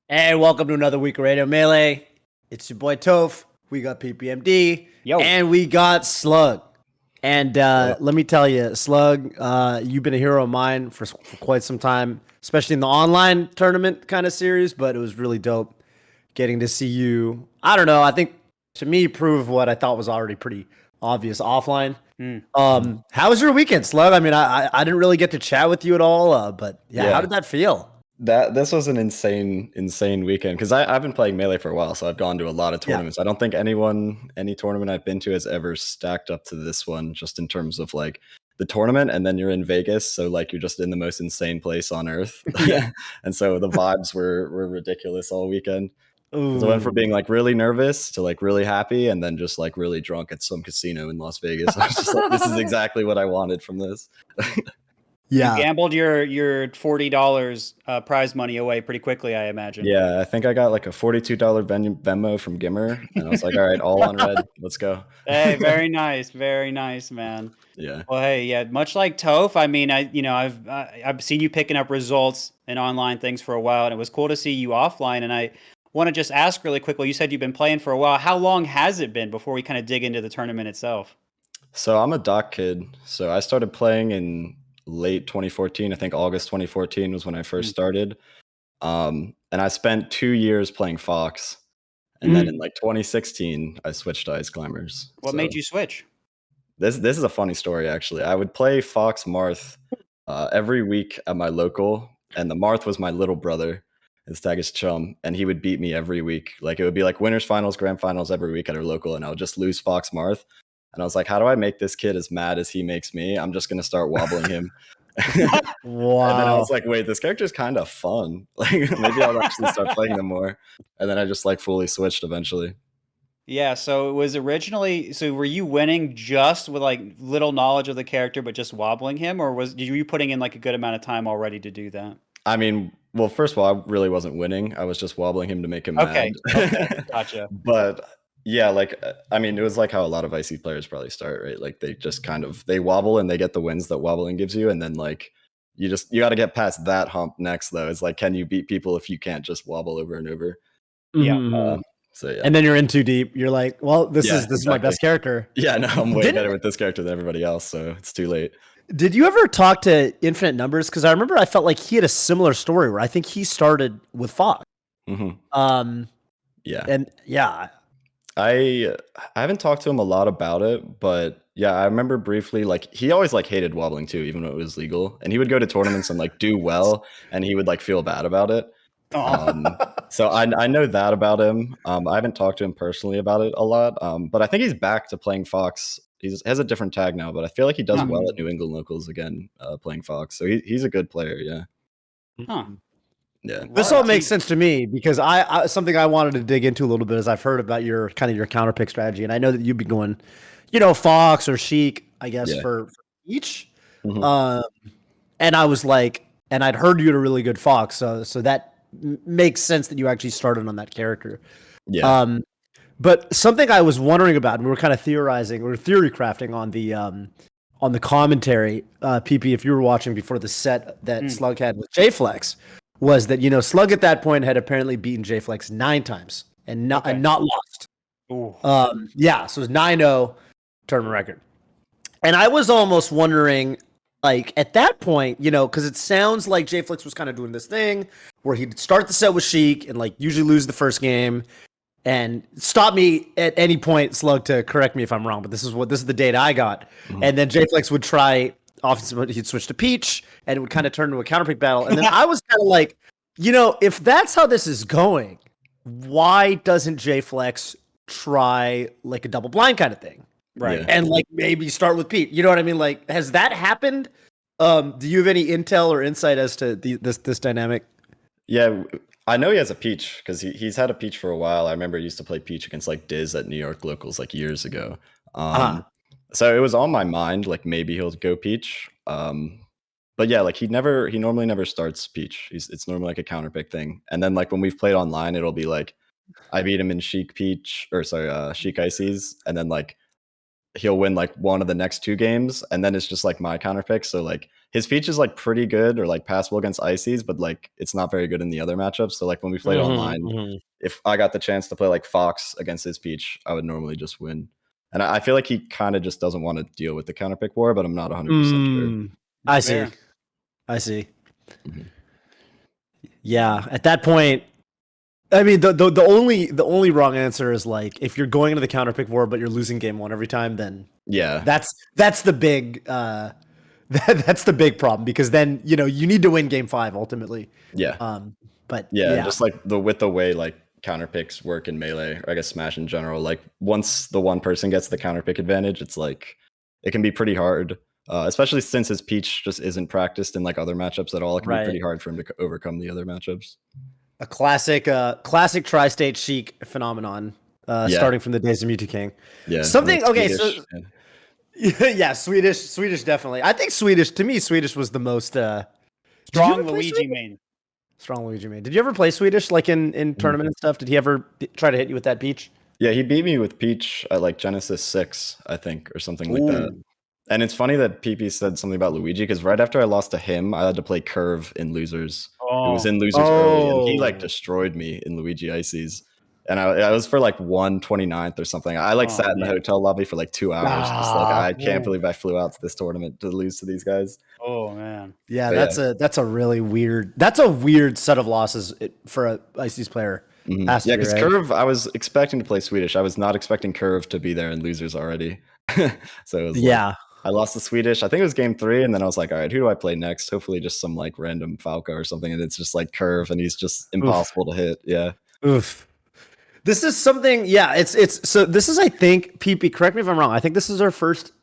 Hey, welcome to another week of Radio Melee. It's your boy Toph. We got PPMD. Yo. And we got SluG. And let me tell you, SluG, you've been a hero of mine for quite some time, especially in the online tournament kind of series, but it was really dope getting to see you. I don't know. I think to me, prove what I thought was already pretty obvious offline. How was your weekend, SluG? I mean, I didn't really get to chat with you at all, but yeah, how did that feel? This was an insane weekend because I've been playing Melee for a while, so I've gone to a lot of tournaments. I don't think any tournament I've been to has ever stacked up to this one, just in terms of like the tournament, and then you're in Vegas, so like you're just in the most insane place on earth. And so the vibes were ridiculous all weekend. So I went from being like really nervous to like really happy, and then just like really drunk at some casino in Las Vegas. I was just like, this is exactly what I wanted from this. Yeah, you gambled your $40 prize money away pretty quickly, I imagine. Yeah, I think I got like a $42 Venmo from Gimmer, and I was like, all right, all on red, let's go. Hey, very nice, man. Yeah. Well, hey, yeah, much like Toph, I mean, I've seen you picking up results in online things for a while, and it was cool to see you offline. And I want to just ask really quickly, you said you've been playing for a while. How long has it been before we kind of dig into the tournament itself? So I'm a doc kid, so I started playing in late 2014. I think August 2014 was when I first started. And I spent 2 years playing Fox. And then in like 2016, I switched to Ice Climbers. What made you switch? This is a funny story, actually. I would play Fox Marth every week at my local, and the Marth was my little brother, his tag is Chum, and he would beat me every week. Like it would be like winners finals, grand finals every week at our local, and I would just lose Fox Marth. And I was like, how do I make this kid as mad as he makes me? I'm just going to start wobbling him. Wow. And then I was like, wait, this character is kind of fun. Like maybe I'll actually start playing them more. And then I just like fully switched eventually. Yeah, so it was originally, so were you winning just with like little knowledge of the character but just wobbling him, or were you putting in like a good amount of time already to do that? I mean, well, first of all, I really wasn't winning. I was just wobbling him to make him mad. Okay, gotcha. But yeah, like, I mean, it was like how a lot of IC players probably start, right? Like they just kind of, they wobble and they get the wins that wobbling gives you. And then like, you got to get past that hump next though. It's like, can you beat people if you can't just wobble over and over? Yeah. So yeah. And then you're in too deep. You're like, well, this is exactly. my best character. Yeah, no, I'm way better with this character than everybody else, so it's too late. Did you ever talk to Infinite Numbers? Because I remember I felt like he had a similar story where I think he started with Fox. Yeah. And yeah. I haven't talked to him a lot about it, but yeah, I remember briefly, like, he always like hated wobbling too, even though it was legal. And he would go to tournaments and like do well, and he would like feel bad about it. So I know that about him. I haven't talked to him personally about it a lot, but I think he's back to playing Fox. He has a different tag now, but I feel like he does well at New England locals again, playing Fox. So he's a good player, yeah. Yeah. This all makes sense to me because I something I wanted to dig into a little bit is I've heard about your counter pick strategy, and I know that you've been going, Fox or Sheik, I guess, for each. And I was like, and I'd heard you had a really good Fox, so that makes sense that you actually started on that character. Yeah. But something I was wondering about, and we were kind of theorizing, we were theory crafting on the commentary, PP, if you were watching before the set that SluG had with J-Flex, was that, SluG at that point had apparently beaten J-Flex 9 times and not lost. Yeah, so it was 9-0 tournament record. And I was almost wondering, like, at that point, because it sounds like J-Flex was kind of doing this thing where he'd start the set with Sheik and, like, usually lose the first game. And stop me at any point, SluG, to correct me if I'm wrong, but this is the data I got. And then J-Flex would try, often he'd switch to Peach, and it would kind of turn into a counterpick battle. And then I was kind of like, if that's how this is going, why doesn't J-Flex try like a double blind kind of thing? Right. Yeah. And like maybe start with Pete. You know what I mean? Like, has that happened? Do you have any intel or insight as to this dynamic? Yeah, I know he has a Peach because he's had a Peach for a while. I remember he used to play Peach against like Diz at New York locals like years ago. So it was on my mind, like maybe he'll go Peach. But yeah, like he normally never starts Peach. It's normally like a counter pick thing. And then like when we've played online, it'll be like I beat him in Sheik Peach, or sorry, Sheik Ices, and then like he'll win like one of the next 2 games, and then it's just like my counter pick. So like his Peach is like pretty good or like passable against Ices, but like it's not very good in the other matchups. So like when we played online, if I got the chance to play like Fox against his Peach, I would normally just win. And I feel like he kind of just doesn't want to deal with the counter pick war, but I'm not 100% sure. I see. I see. Yeah, at that point, I mean, the only wrong answer is like if you're going into the counter pick war, but you're losing game 1 every time, then yeah, that's the big that's the big problem, because then you need to win game 5 ultimately. Yeah. But yeah, just like with the way like counter picks work in Melee, or I guess Smash in general, like once the one person gets the counter pick advantage, it's like it can be pretty hard. Especially since his Peach just isn't practiced in like other matchups at all. It can be pretty hard for him to overcome the other matchups. A classic tri-state Sheik phenomenon, starting from the days of Mewtwo King. Yeah. Something like okay, Swedish, so yeah, Swedish definitely. I think Swedish was the most strong Luigi main. Strong Luigi main. Did you ever play Swedish like in tournament and stuff? Did he ever try to hit you with that Peach? Yeah, he beat me with Peach at like Genesis 6, I think, or something like that. And it's funny that PP said something about Luigi, because right after I lost to him, I had to play Curve in Losers. It was in Losers early, and he like destroyed me in Luigi Ices. And I was for like 129th or something. I like sat in the hotel lobby for like 2 hours. Just like, I can't believe I flew out to this tournament to lose to these guys. Oh man. Yeah, that's a really weird. That's a weird set of losses for a Ices player. Yeah, because Curve, I was expecting to play Swedish. I was not expecting Curve to be there in Losers already. So it was like, I lost the Swedish. I think it was game 3, and then I was like, all right, who do I play next? Hopefully just some like random Falco or something, and it's just like Curve, and he's just impossible to hit. Yeah. Oof. This is something, it's so this is, I think, PP, correct me if I'm wrong, I think this is our first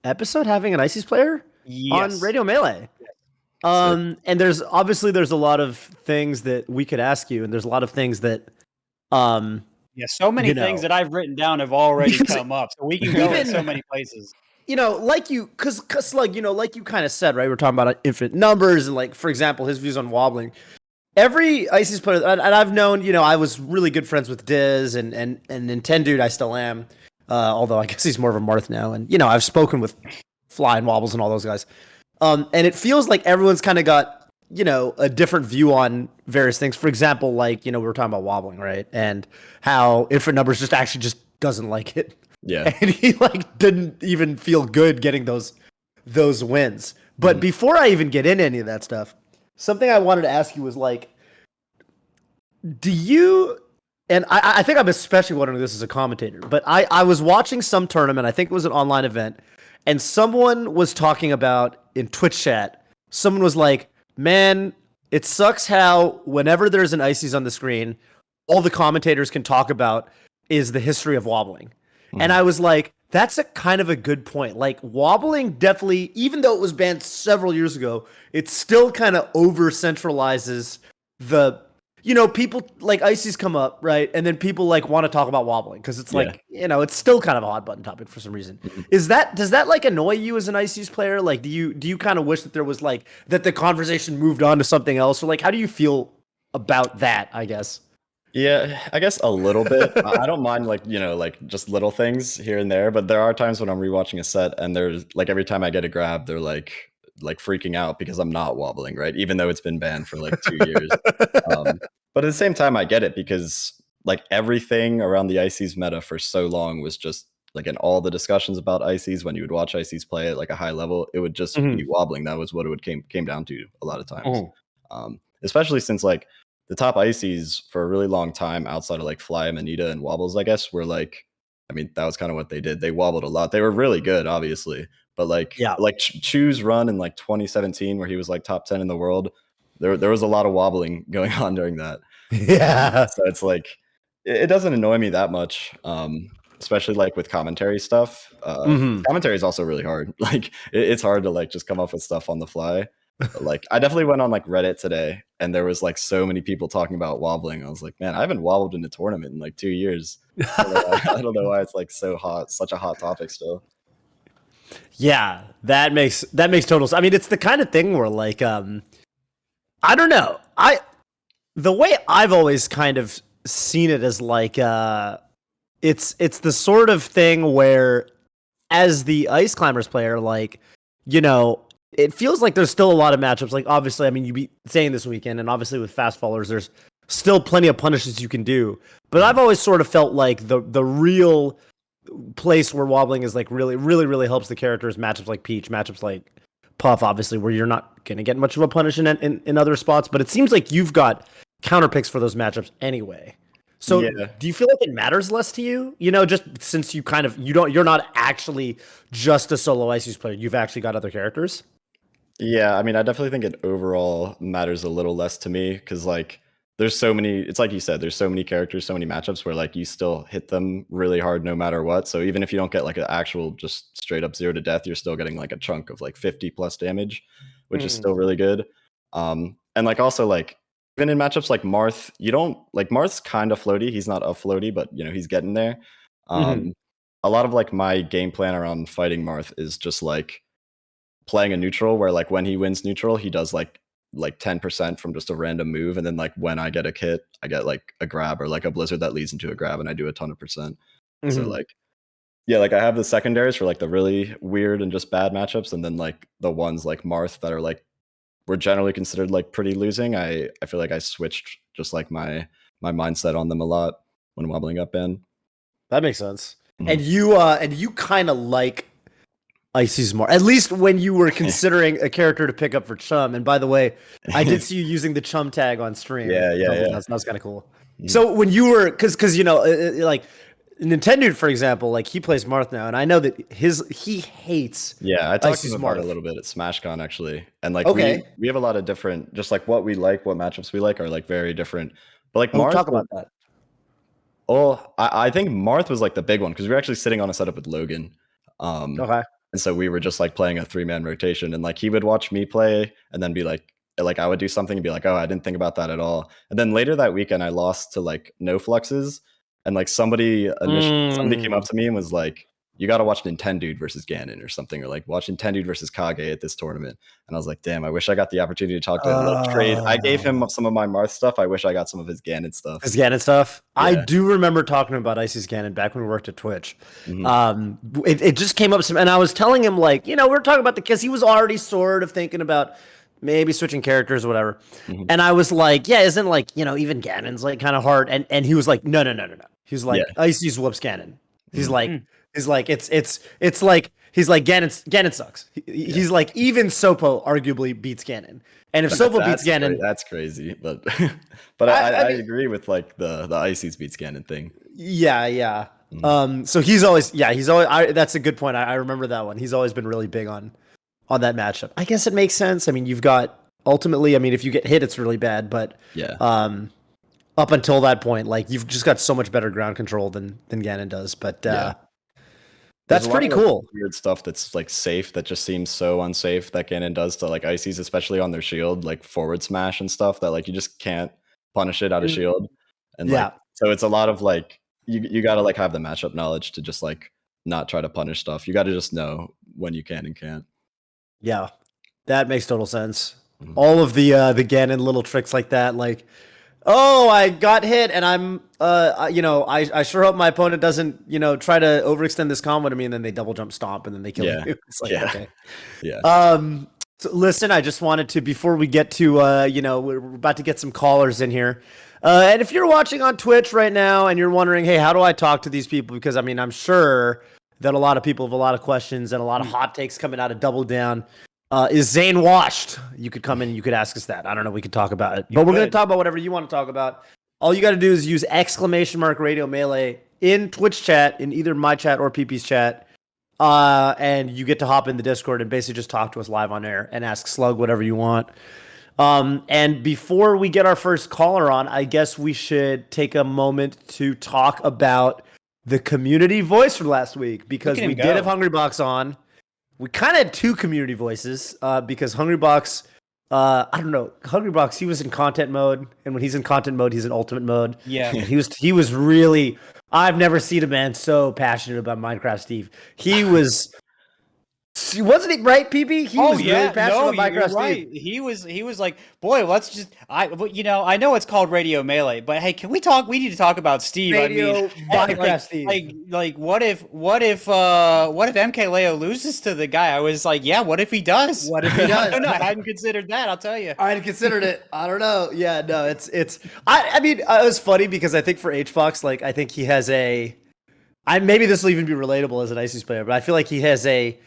episode having an Ices player on Radio Melee. And there's a lot of things that we could ask you, and there's a lot of things that so many things that I've written down have already come up, so we can go in so many places. Like you, because like like you kind of said, right? We're talking about infinite numbers, and like for example, his views on wobbling. Every Ices player, and I've known, I was really good friends with Diz and Nintendude. I still am, although I guess he's more of a Marth now. And I've spoken with Fly and Wobbles and all those guys. And it feels like everyone's kind of got a different view on various things. For example, like we were talking about wobbling, right? And how infinite numbers just doesn't like it. Yeah. And he like didn't even feel good getting those wins. But before I even get into any of that stuff, something I wanted to ask you was like, do you, and I think I'm especially wondering this as a commentator, but I was watching some tournament, I think it was an online event, and someone was talking about in Twitch chat, someone was like, man, it sucks how whenever there's an Ices on the screen, all the commentators can talk about is the history of wobbling. And I was like, that's a kind of a good point. Like wobbling definitely, even though it was banned several years ago, it still kind of over centralizes the, people like Ices come up, right? And then people like want to talk about wobbling because it's like, it's still kind of a hot button topic for some reason. Does that like annoy you as an Ices player? Like, do you kind of wish that there was like, that the conversation moved on to something else? Or like, how do you feel about that, I guess? Yeah, I guess a little bit. I don't mind like, like just little things here and there, but there are times when I'm rewatching a set and there's like every time I get a grab, they're like freaking out because I'm not wobbling, right? Even though it's been banned for like 2 years. But at the same time, I get it because like everything around the Ices meta for so long was just like in all the discussions about Ices, when you would watch Ices play at like a high level, it would just be wobbling. That was what it would came down to a lot of times. Especially since like the top Ices for a really long time outside of like Fly, Manita, and Wobbles, I guess, were like, I mean, that was kind of what they did. They wobbled a lot. They were really good, obviously. But like, Chu's run in like 2017, where he was like top 10 in the world, there was a lot of wobbling going on during that. Yeah. So it's like, it doesn't annoy me that much, especially like with commentary stuff. Commentary is also really hard. Like, it's hard to like just come up with stuff on the fly. But like, I definitely went on like Reddit today, and there was like so many people talking about wobbling. I was like, man, I haven't wobbled in a tournament in like 2 years. I don't know why it's like so hot, such a hot topic still. Yeah, that makes total sense. I mean, it's the kind of thing where like, I don't know. The way I've always kind of seen it as like, it's the sort of thing where as the Ice Climbers player, like, you know, it feels like there's still a lot of matchups. Like, obviously, I mean, you be saying this weekend, and obviously with fast followers, there's still plenty of punishes you can do. But I've always sort of felt like the real place where wobbling is like really helps the characters. Matchups like Peach, matchups like Puff, obviously, where you're not going to get much of a punish in other spots. But it seems like you've got counter picks for those matchups anyway. So do you feel like it matters less to you? You know, just since you're not actually just a solo Ices player. You've actually got other characters. Yeah, I mean, I definitely think it overall matters a little less to me because, like, there's so many. It's like you said, there's so many characters, so many matchups where like you still hit them really hard no matter what. So even if you don't get like an actual just straight up 0 to death, you're still getting like a chunk of like 50 plus damage, which is still really good. And like also like even in matchups like Marth, you don't like Marth's kind of floaty. He's not a floaty, but you know he's getting there. A lot of like my game plan around fighting Marth is just like playing a neutral where like when he wins neutral, he does like 10% from just a random move, and then like when I get a kit, I get like a grab or like a blizzard that leads into a grab, and I do a ton of percent. So like yeah, like I have the secondaries for like the really weird and just bad matchups, and then like the ones like Marth that are like were generally considered like pretty losing. I feel like I switched just like my mindset on them a lot when wobbling up in. That makes sense. And you kind of like Ices more, at least when you were considering a character to pick up for Chum. And by the way, I did see you using the Chum tag on stream. Yeah. That was kind of cool. So when you were, because you know, like Nintendo, for example, like he plays Marth now, and I know that he hates. Yeah, I talked to Ices him about it Marth a little bit at SmashCon actually, and like Okay. we have a lot of different, just like what we like, what matchups we like are like very different. But like Oh, Marth, talk about that. oh, I think Marth was like the big one because we were actually sitting on a setup with Logan. Okay. And so we were just like playing a 3-man rotation, and like he would watch me play and then be like I would do something and be like, oh, I didn't think about that at all. And then later that weekend I lost to like no fluxes, and like somebody came up to me and was like, you got to watch Nintendo versus Ganon or something, or like watch Nintendo versus Kage at this tournament. And I was like, damn, I wish I got the opportunity to talk to him. Trade. I gave him some of my Marth stuff. I wish I got some of his Ganon stuff. His Ganon stuff. Yeah. I do remember talking about Ices Ganon back when we worked at Twitch. It just came up and I was telling him like, you know, we are talking about because he was already sort of thinking about maybe switching characters or whatever. And I was like, yeah, isn't like, you know, even Ganon's like kind of hard. And he was like, no. He's like, Ices whoops Ganon. He's like, it's like Ganon sucks. He's like, even Sopo arguably beats Ganon. And if Sopo beats Ganon, that's crazy. But I agree with like the Ices beats Ganon thing. Yeah. So he's always that's a good point. I remember that one. He's always been really big on that matchup. I guess it makes sense. I mean, you've got ultimately, I mean, if you get hit, it's really bad, but up until that point, like you've just got so much better ground control than Ganon does. But that's pretty cool. Like weird stuff that's like safe that just seems so unsafe that Ganon does to like Ices, especially on their shield, like forward smash and stuff that like you just can't punish it out of shield. And like so it's a lot of like you gotta like have the matchup knowledge to just like not try to punish stuff. You gotta just know when you can and can't. Yeah, that makes total sense. All of the Ganon little tricks like that, like, oh, I got hit, and I'm, you know, I sure hope my opponent doesn't, you know, try to overextend this combo to me, and then they double jump stomp, and then they kill you. It's like, okay. So listen, I just wanted to, before we get to, you know, we're about to get some callers in here. And if you're watching on Twitch right now and you're wondering, hey, how do I talk to these people? Because, I mean, I'm sure that a lot of people have a lot of questions and a lot of hot takes coming out of Double Down. Is Zane washed? You could come in and you could ask us that. I don't know. We could talk about it. But we're going to talk about whatever you want to talk about. All you got to do is use !Radio Melee in Twitch chat, in either my chat or PP's chat. And you get to hop in the Discord and basically just talk to us live on air and ask SluG whatever you want. And before we get our first caller on, I guess we should take a moment to talk about the community voice from last week, because we did have Hungrybox on. We kind of had two community voices because Hungrybox, I don't know, Hungrybox, he was in content mode, and when he's in content mode, he's in ultimate mode. Yeah, and he was really. I've never seen a man so passionate about Minecraft, Steve. He was Wasn't he right, PB? He was really passionate about you're Minecraft right. Steve. He was like, boy, let's just I know it's called Radio Melee, but hey, can we talk? We need to talk about Steve. Radio Minecraft Steve. Like what if MK Leo loses to the guy? I was like, yeah, what if he does? What if he does? I don't know. I hadn't considered that. I'll tell you. I hadn't considered it. I don't know. Yeah, no, it's. I mean, it was funny because I think for HBox, like, I think he has a. Maybe this will even be relatable as an ICES player, but I feel like he has a.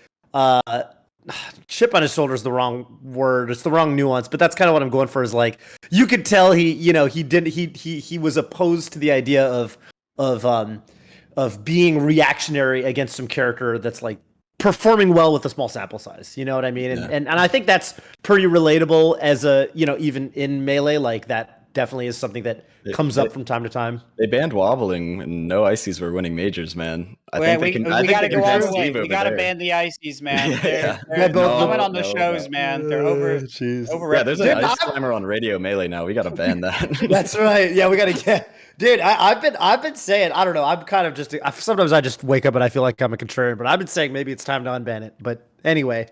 Chip on his shoulder is the wrong word. It's the wrong nuance, but that's kind of what I'm going for. Is like you could tell he was opposed to the idea of being reactionary against some character that's like performing well with a small sample size. You know what I mean? And I think that's pretty relatable as a even in Melee, like that definitely is something that comes up from time to time. They banned Wobbling, and no ICs were winning majors, man. We got to go all the way. We got to ban the ICs, man. They're coming on the shows, man. They're over. Yeah, there's an ice climber on Radio Melee now. We got to ban that. That's right. Yeah, we got to get. Dude, I've been saying, I don't know. I'm kind of just sometimes I just wake up and I feel like I'm a contrarian, but I've been saying maybe it's time to unban it. But anyway,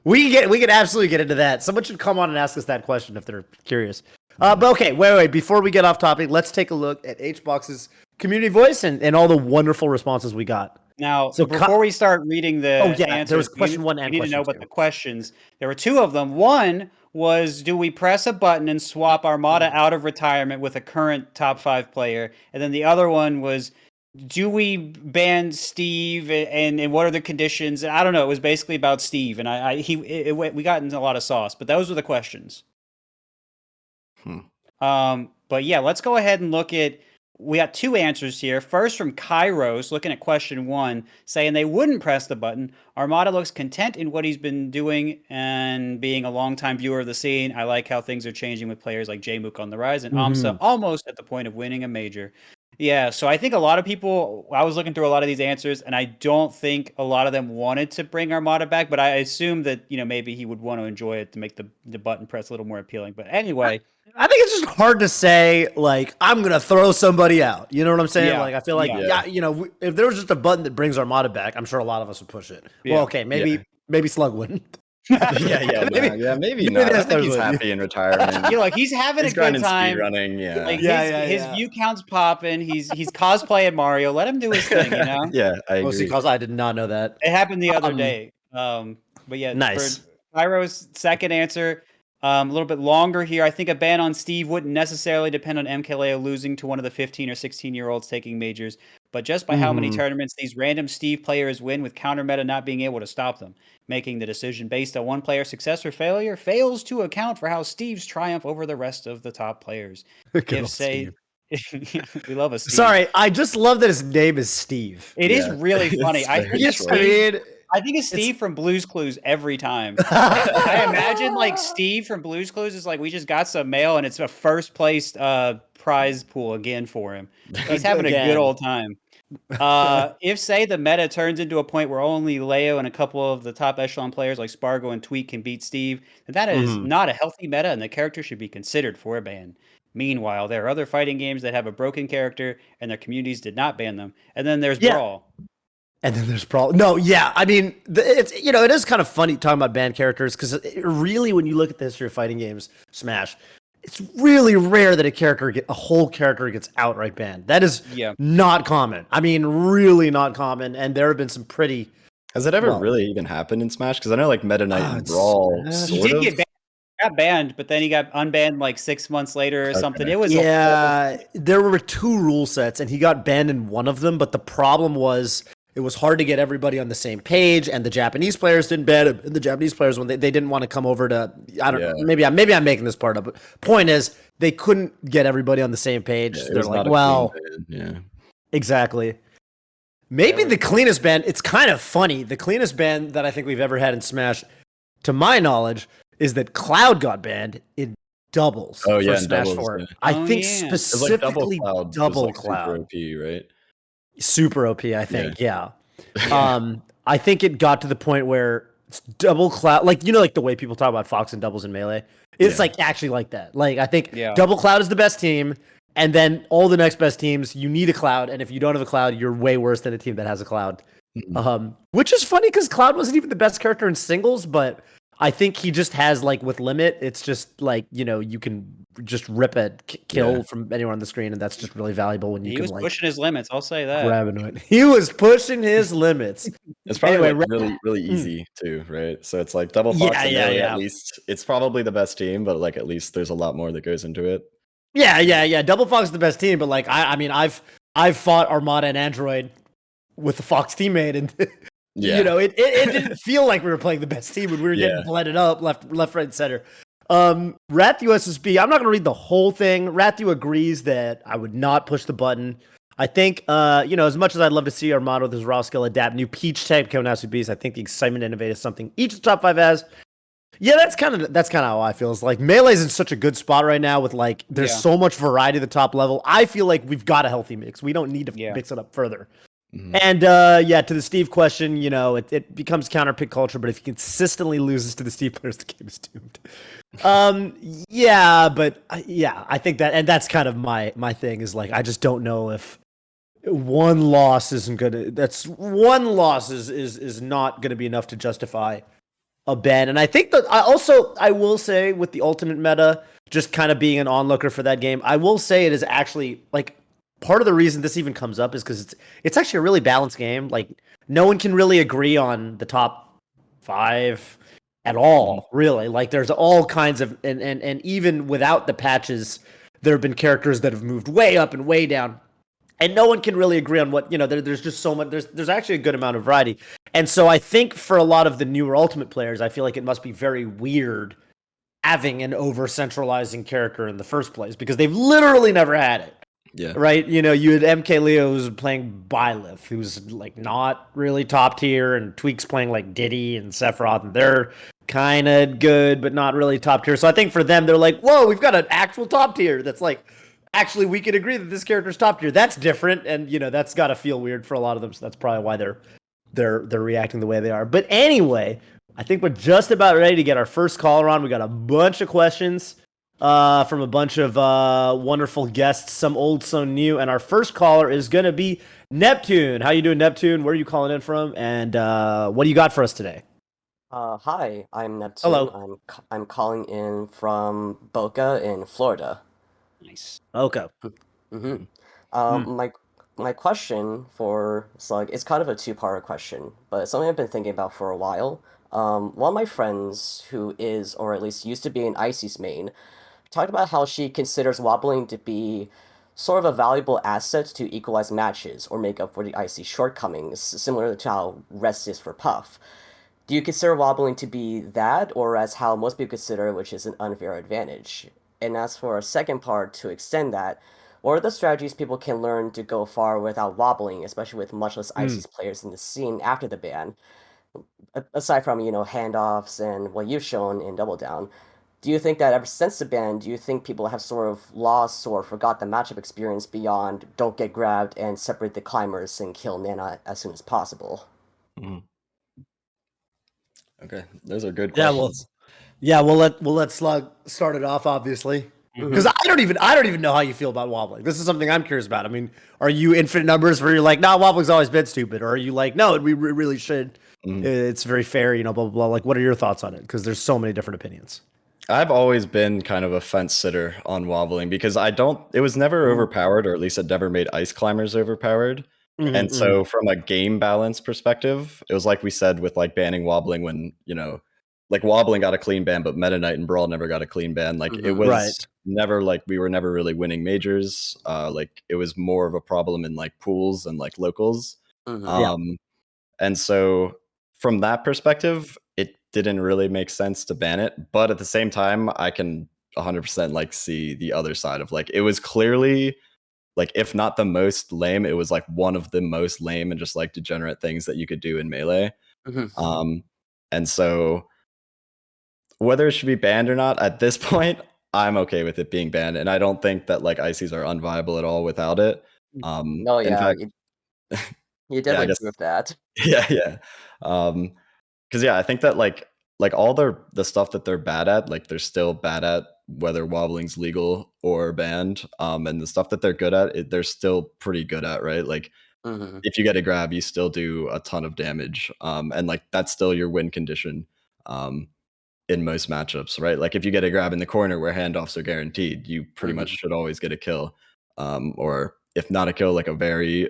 we can absolutely get into that. Someone should come on and ask us that question if they're curious. But okay, wait. Before we get off topic, let's take a look at HBox's community voice and all the wonderful responses we got. Now, so before we start reading the answers, there was question one and we need question to know two. about the questions. There were two of them. One was, do we press a button and swap Armada out of retirement with a current top 5 player? And then the other one was, do we ban Steve and what are the conditions? And I don't know. It was basically about Steve, and we got into a lot of sauce, but those were the questions. But yeah, let's go ahead and look at. We got two answers here. First from Kairos, looking at question 1, saying they wouldn't press the button. Armada looks content in what he's been doing and being a longtime viewer of the scene. I like how things are changing with players like Jmook on the rise and Amsa almost at the point of winning a major. Yeah, so I think a lot of people, I was looking through a lot of these answers, and I don't think a lot of them wanted to bring Armada back, but I assume that, maybe he would want to enjoy it to make the button press a little more appealing. But anyway. I think it's just hard to say, like, I'm going to throw somebody out. You know what I'm saying? Yeah. Like, I feel like, if there was just a button that brings Armada back, I'm sure a lot of us would push it. Yeah. Well, okay, maybe SluG wouldn't. Maybe not. I think he's happy in retirement. Like he's having a good time. Running, his view count's popping. He's cosplaying Mario. Let him do his thing, Yeah, I agree. Mostly because I did not know that. It happened the other day. But yeah, nice. For Pyro's second answer, a little bit longer here. I think a ban on Steve wouldn't necessarily depend on MKLeo losing to one of the 15 or 16-year-olds taking majors, but just by how many tournaments these random Steve players win with counter meta not being able to stop them. Making the decision based on one player's success or failure fails to account for how Steve's triumph over the rest of the top players. We love a Steve. Sorry, I just love that his name is Steve. It is really funny. I think it's Steve from Blue's Clues every time. I imagine like Steve from Blue's Clues is like, we just got some mail and it's a first place prize pool again for him. He's having a good old time. If say the meta turns into a point where only Leo and a couple of the top echelon players like Spargo and Tweak can beat Steve, then that is not a healthy meta and the character should be considered for a ban. Meanwhile, there are other fighting games that have a broken character and their communities did not ban them. And then there's Brawl. And then there's Brawl. No, yeah. I mean, it's it is kind of funny talking about banned characters because really, when you look at the history of fighting games, Smash, it's really rare that a whole character gets outright banned. That is not common. I mean, really not common. And there have been some pretty. Has it ever really even happened in Smash? Because I know like Meta Knight and Brawl he did get banned. Got banned, but then he got unbanned like 6 months later or something. It was there were 2 rule sets, and he got banned in one of them. But the problem was it was hard to get everybody on the same page, and the Japanese players didn't ban him. And the Japanese players, when they didn't want to come over to, I don't know, maybe I'm making this part up. But point is, they couldn't get everybody on the same page. So they're like, well, exactly. Maybe the cleanest ban. It's kind of funny. The cleanest ban that I think we've ever had in Smash, to my knowledge, is that Cloud got banned in doubles for Smash 4. I think specifically like double Cloud. Super OP, right? Super OP, I think, yeah. I think it got to the point where it's double Cloud, like like the way people talk about Fox and doubles in Melee. It's like actually like that. Like I think double Cloud is the best team, and then all the next best teams, you need a Cloud, and if you don't have a Cloud, you're way worse than a team that has a Cloud. Which is funny because Cloud wasn't even the best character in singles, but I think he just has like with limit, it's just like you can just rip a kill from anywhere on the screen, and that's just really valuable when you He can was like pushing his limits. I'll say that. grab into it. He was pushing his limits. It's probably Anyway, like really easy too, right? So it's like Double Fox and Melee, at least it's probably the best team, but like at least there's a lot more that goes into it. Yeah. Double Fox is the best team, but like I mean I've fought Armada and Android with the Fox teammate, and it didn't feel like we were playing the best team when we were getting blended up left, right, and center. Wrath USSB, I'm not gonna read the whole thing. Wrathu agrees that I would not push the button. I think as much as I'd love to see Armada with his raw skill adapt new Peach type coming out to beast, I think the excitement and innovate is something each of the top 5 has. Yeah, that's kind of how I feel. It's like Melee's in such a good spot right now with like there's so much variety at the top level. I feel like we've got a healthy mix. We don't need to mix it up further. Mm-hmm. And to the Steve question, it becomes counterpick culture, but if he consistently loses to the Steve players, the game is doomed. I think that, and that's kind of my thing is like I just don't know if one loss isn't gonna. That's one loss is not going to be enough to justify a ban. And I think that I will say with the ultimate meta, just kind of being an onlooker for that game, I will say it is actually like part of the reason this even comes up is because it's actually a really balanced game. Like no one can really agree on the top 5 at all, really. Like there's all kinds of and even without the patches, there have been characters that have moved way up and way down. And no one can really agree on what, there's just so much, there's actually a good amount of variety. And so I think for a lot of the newer Ultimate players, I feel like it must be very weird having an over-centralizing character in the first place because they've literally never had it. Yeah. Right? You had MK Leo who's playing Byleth, who's like not really top tier, and Tweak's playing like Diddy and Sephiroth, and they're kind of good, but not really top tier. So I think for them, they're like, whoa, we've got an actual top tier that's like, actually, we can agree that this character's top tier. That's different, and that's got to feel weird for a lot of them. So that's probably why they're reacting the way they are. But anyway, I think we're just about ready to get our first caller on. We got a bunch of questions from a bunch of wonderful guests, some old, some new. And our first caller is going to be Neptune. How you doing, Neptune? Where are you calling in from? And what do you got for us today? Hi, I'm Neptune. Hello. I'm calling in from Boca in Florida. Nice. Okay. My question for SluG is kind of a two-part question, but it's something I've been thinking about for a while. One of my friends who is, or at least used to be an Icy's main, talked about how she considers Wobbling to be sort of a valuable asset to equalize matches or make up for the Icy shortcomings, similar to how Rest is for Puff. Do you consider Wobbling to be that, or as how most people consider it, which is an unfair advantage? And as for a second part, to extend that, what are the strategies people can learn to go far without wobbling, especially with much less Icy's players in the scene after the ban? Aside from, handoffs and what you've shown in Double Down, do you think that ever since the ban, do you think people have sort of lost or forgot the matchup experience beyond don't get grabbed and separate the climbers and kill Nana as soon as possible? Okay, those are good questions. We'll let SluG start it off, obviously, because I don't even know how you feel about wobbling. This is something I'm curious about. I mean, are you infinite numbers where you're like, nah, wobbling's always been stupid, or are you like, no, we really should? It's very fair, blah blah blah. Like, what are your thoughts on it? Because there's so many different opinions. I've always been kind of a fence sitter on wobbling because it was never overpowered, or at least it never made ice climbers overpowered. And so from a game balance perspective, it was like we said with like banning wobbling when, like wobbling got a clean ban, but Meta Knight and Brawl never got a clean ban. Like it was never like we were never really winning majors. Like it was more of a problem in like pools and like locals. And so from that perspective, it didn't really make sense to ban it. But at the same time, I can 100% like see the other side of like it was clearly like if not the most lame, it was like one of the most lame and just like degenerate things that you could do in Melee. And so whether it should be banned or not, at this point, I'm okay with it being banned. And I don't think that like ICs are unviable at all without it. No, in yeah, fact, you definitely prove that. Yeah. Because I think that like all the stuff that they're bad at, like they're still bad at whether wobbling's legal or banned. And the stuff that they're good at, they're still pretty good at, right? Like Mm-hmm. if you get a grab, you still do a ton of damage. And like that's still your win condition in most matchups, right? Like if you get a grab in the corner where handoffs are guaranteed, you pretty much should always get a kill. Or if not a kill, like a very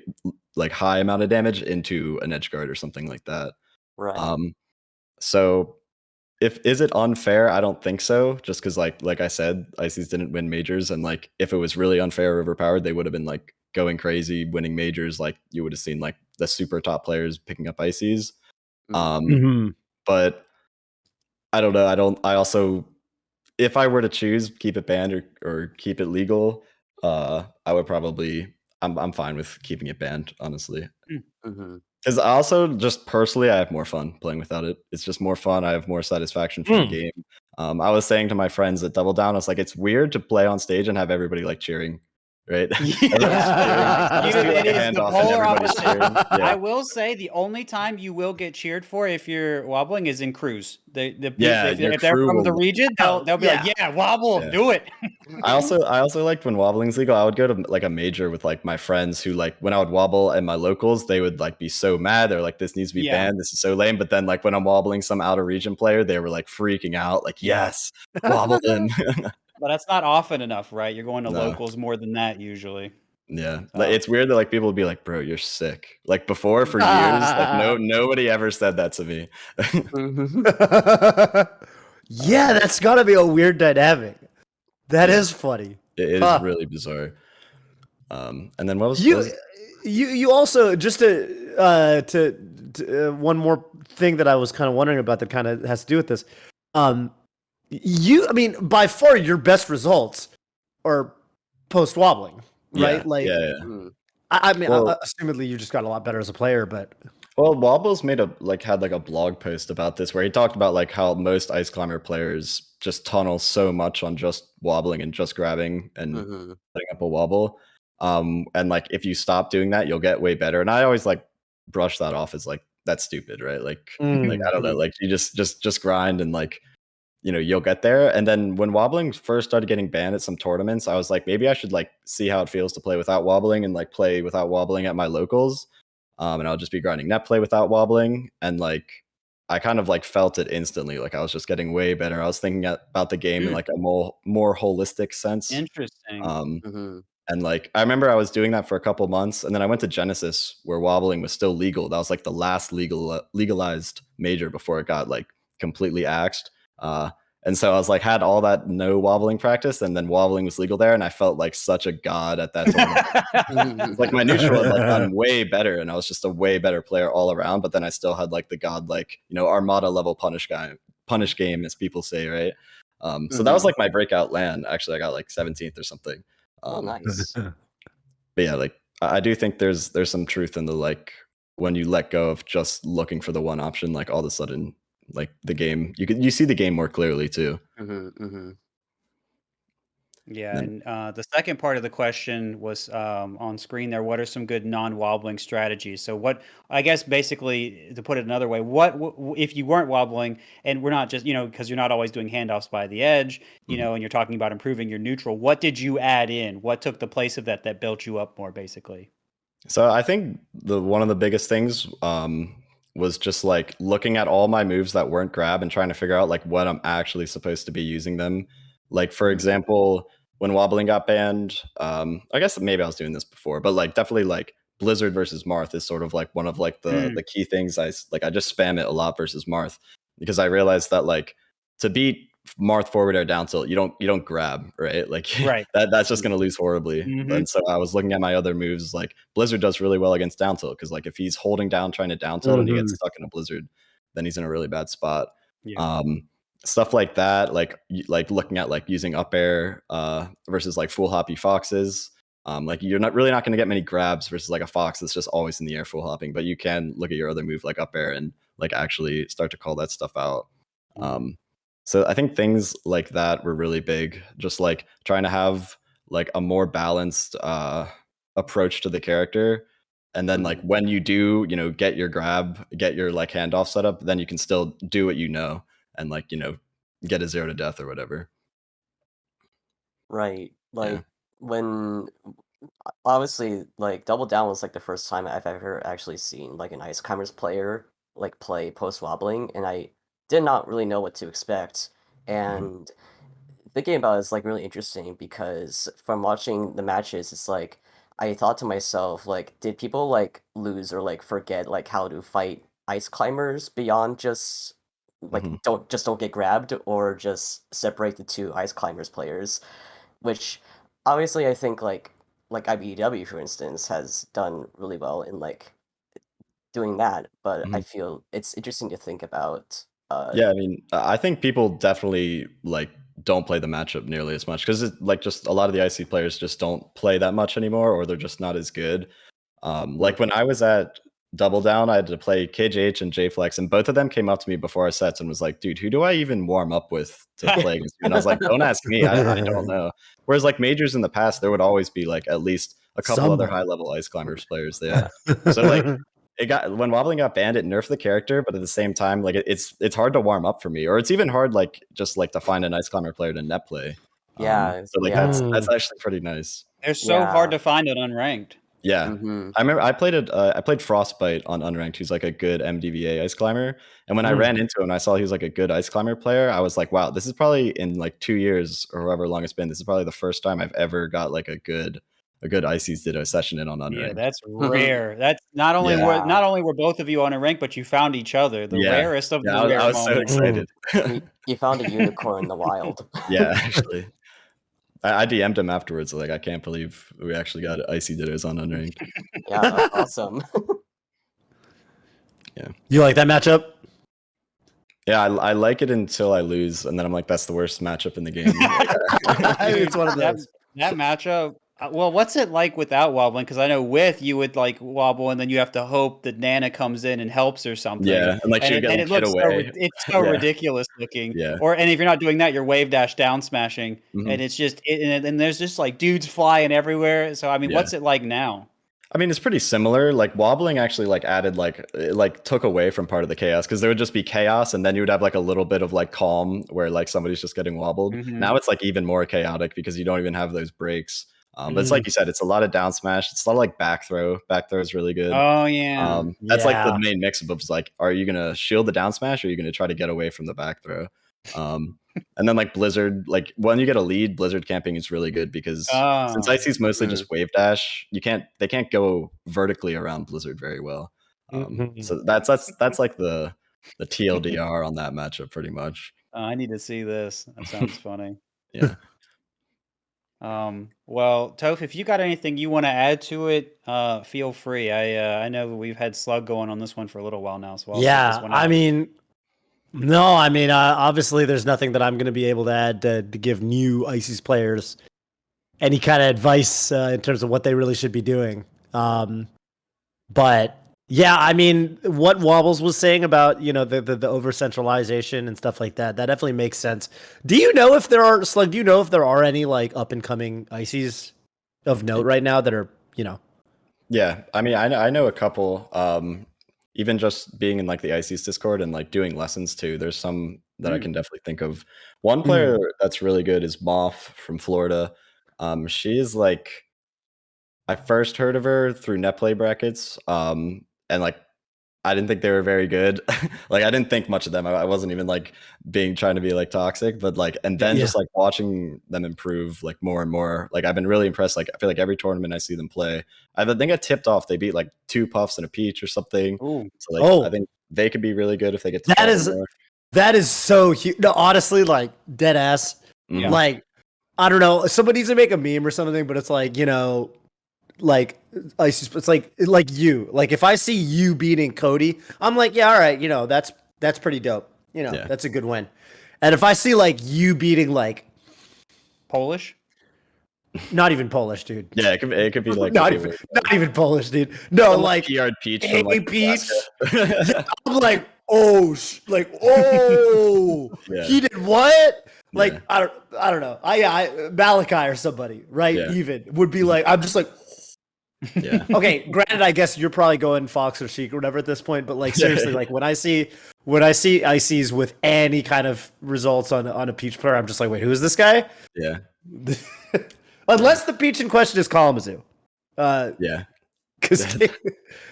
like high amount of damage into an edge guard or something like that. Right. So is it unfair? I don't think so. Just because like I said, ICs didn't win majors, and like if it was really unfair or overpowered, they would have been like going crazy, winning majors. Like you would have seen like the super top players picking up ICs. But I don't know. I also, if I were to choose keep it banned or keep it legal, I would probably I'm fine with keeping it banned, honestly. Mm-hmm. Because I also just personally, I have more fun playing without it. It's just more fun. I have more satisfaction from the game. I was saying to my friends at Double Down, I was like, it's weird to play on stage and have everybody like cheering, right? It is the polar opposite. Yeah. I will say the only time you will get cheered for if you're wobbling is in crews. If they're from the region, they'll be like, "Yeah, wobble, do it." I also liked when wobbling's legal. I would go to like a major with like my friends who like when I would wobble and my locals, they would like be so mad. They're like, "This needs to be banned. This is so lame." But then like when I'm wobbling some outer region player, they were like freaking out, like, "Yes, wobble them." But that's not often enough, right? You're going to locals more than that usually. Yeah, like, it's weird that like people would be like, "Bro, you're sick." Like before for years, like nobody ever said that to me. Yeah, that's gotta be a weird dynamic. That is funny. It is really bizarre. And then what was you also just to one more thing that I was kind of wondering about that kind of has to do with this. I mean, by far your best results are post wobbling, right? I mean, assumedly you just got a lot better as a player, but Wobbles had like a blog post about this where he talked about like how most Ice Climber players just tunnel so much on just wobbling and just grabbing and putting up a wobble. And like if you stop doing that, you'll get way better. And I always like brush that off as like that's stupid, right? Like I don't know, like you just grind and like you'll get there. And then when wobbling first started getting banned at some tournaments, I was like, maybe I should like see how it feels to play without wobbling and like play without wobbling at my locals. And I'll just be grinding net play without wobbling. And like, I kind of like felt it instantly. Like I was just getting way better. I was thinking about the game in like a more holistic sense. Interesting. And like, I remember I was doing that for a couple months, and then I went to Genesis where wobbling was still legal. That was like the last legalized major before it got like completely axed. And so I was like, had all that no wobbling practice, and then wobbling was legal there, and I felt like such a god at that tournament. Like my neutral had like gotten way better, and I was just a way better player all around. But then I still had like the god, like Armada level punish game, as people say, right? So that was like my breakout land. Actually, I got like 17th or something. Oh, nice. But yeah, like I do think there's some truth in the like when you let go of just looking for the one option, like all of a sudden, like the game, you see the game more clearly too. Yeah, and the second part of the question was on screen there. What are some good non-wobbling strategies? So what, I guess basically to put it another way, what if you weren't wobbling, and we're not just, because you're not always doing handoffs by the edge, and you're talking about improving your neutral, what did you add in? What took the place of that built you up more basically? So I think one of the biggest things was just like looking at all my moves that weren't grab and trying to figure out like what I'm actually supposed to be using them. Like for example, when wobbling got banned, I guess maybe I was doing this before, but like definitely like Blizzard versus Marth is sort of like one of like the key things I just spam it a lot versus Marth, because I realized that like to beat Marth forward or down tilt, you don't grab, right? Like that's just gonna lose horribly. And so I was looking at my other moves, like Blizzard does really well against down tilt, because like if he's holding down trying to down tilt and he gets stuck in a Blizzard, then he's in a really bad spot. Stuff like that, like looking at like using up air versus like full hoppy foxes. Like you're not going to get many grabs versus like a fox that's just always in the air full hopping, but you can look at your other move like up air and like actually start to call that stuff out. So I think things like that were really big, just like trying to have like a more balanced approach to the character. And then like when you do, get your grab, get your like handoff set up, then you can still do what and like, get a 0 to death or whatever. Right. Like when Obviously, like Double Down was like the first time I've ever actually seen like an Ice Climbers player like play post wobbling, and I did not really know what to expect. And thinking about it is like really interesting because from watching the matches, it's like I thought to myself, like, did people like lose or like forget like how to fight ice climbers beyond just like Mhm. don't get grabbed or just separate the two ice climbers players, which obviously I think like IBEW for instance has done really well in like doing that, but I Mhm. feel it's interesting to think about. Yeah, I mean, I think people definitely like don't play the matchup nearly as much because like just a lot of the IC players just don't play that much anymore, or they're just not as good. Like when I was at Double Down, I had to play KJH and JFlex, and both of them came up to me before our sets and was like, "Dude, who do I even warm up with to play against you?" And I was like, "Don't ask me, I don't know." Whereas like majors in the past, there would always be like at least a couple other high Someone. level Ice Climbers players there. So like it got when Wobbling got banned, it nerfed the character, but at the same time, like it's hard to warm up for me, or it's even hard like just like to find an Ice Climber player to net play. Yeah, So like yeah, that's actually pretty nice. They're so hard yeah. to find on unranked. Yeah. Mm-hmm. I remember I played it. I played Frostbite on Unranked, who's like a good MDVA ice climber. And when I ran into him and I saw he was like a good ice climber player, I was like, wow, this is probably in like 2 years or however long it's been. This is probably the first time I've ever got like a good Ices Ditto session in on Yeah, Unranked. that's rare. That's not only Yeah. were Yeah. not only were both of you on a rank, but you found each other. The Yeah. rarest of Yeah. the I rare was so moments. excited. You found a unicorn in the wild. Yeah, actually. I DM'd him afterwards. Like, I can't believe we actually got Icy Dittos on Unranked. Yeah, that's awesome. You like that matchup? Yeah, I like it until I lose, and then I'm like, that's the worst matchup in the game. It's one of that, those. that matchup. Well, what's it like without wobbling? Because I know with you would like wobble, and then you have to hope that Nana comes in and helps or something. Yeah, and like she'll get like, it hit looks away. it's so Yeah. ridiculous looking. Yeah. And if you're not doing that, you're wave dash down smashing, Mhm. and it's just and there's just like dudes flying everywhere. So I mean, Yeah. what's it like now? I mean, it's pretty similar. Like wobbling actually like added like it, like took away from part of the chaos because there would just be chaos, and then you would have like a little bit of like calm where like somebody's just getting wobbled. Mhm. Now it's like even more chaotic because you don't even have those breaks. But it's like you said, it's a lot of down smash. It's a lot of like back throw. Back throw is really good. Oh yeah. That's like the Yeah. main mix of like, are you gonna shield the down smash or are you gonna try to get away from the back throw? And then like Blizzard, like when you get a lead, Blizzard camping is really good because since Oh. Icy's mostly just wave dash, they can't go vertically around Blizzard very well. So that's like the TLDR on that matchup pretty much. I need to see this. That sounds funny. Yeah. Well, Toph, if you got anything you want to add to it, feel free. I know we've had SluG going on this one for a little while now, so I'll sit this Yeah, one I out. mean, no, I mean, obviously, there's nothing that I'm going to be able to add to give new ICES players any kind of advice in terms of what they really should be doing. But yeah, I mean, what Wobbles was saying about the over centralization and stuff like that definitely makes sense. Do you know if there are SluG? Do you know if there are any like up and coming ICES of note right now that are Yeah, I mean, I know a couple. Even just being in like the IC's Discord and like doing lessons too. There's some that I can definitely think of. One player that's really good is Marth from Florida. She is like, I first heard of her through NetPlay brackets. And like I didn't think they were very good. Like I didn't think much of them. I wasn't even like trying to be like toxic, but like and then just like watching them improve like more and more. Like I've been really impressed. Like I feel like every tournament I see them play, I think I tipped off. They beat like 2 puffs and a peach or something. Ooh. So like I think they could be really good if they get to that is more. that is so huge. No, honestly, like dead ass. Mhm. Like I don't know. Somebody needs to make a meme or something, but it's like like it's like you. Like if I see you beating Cody, I'm like, yeah, all right, that's pretty dope. Yeah. That's a good win. And if I see like you beating like Polish? not even Polish, dude. Yeah, it could be like not even Polish, dude. No, like PR Peach hey, from like Peach. Alaska. I'm like, yeah. He did what? Like Yeah. I don't know. I Malachi or somebody, right? Yeah. Even would be like, I'm just like, Yeah. okay. Granted, I guess you're probably going Fox or Sheik or whatever at this point, but like seriously, like when I see ICs with any kind of results on a Peach player, I'm just like, wait, who is this guy? Yeah. Unless the Peach in question is Kalamazoo. Yeah. Because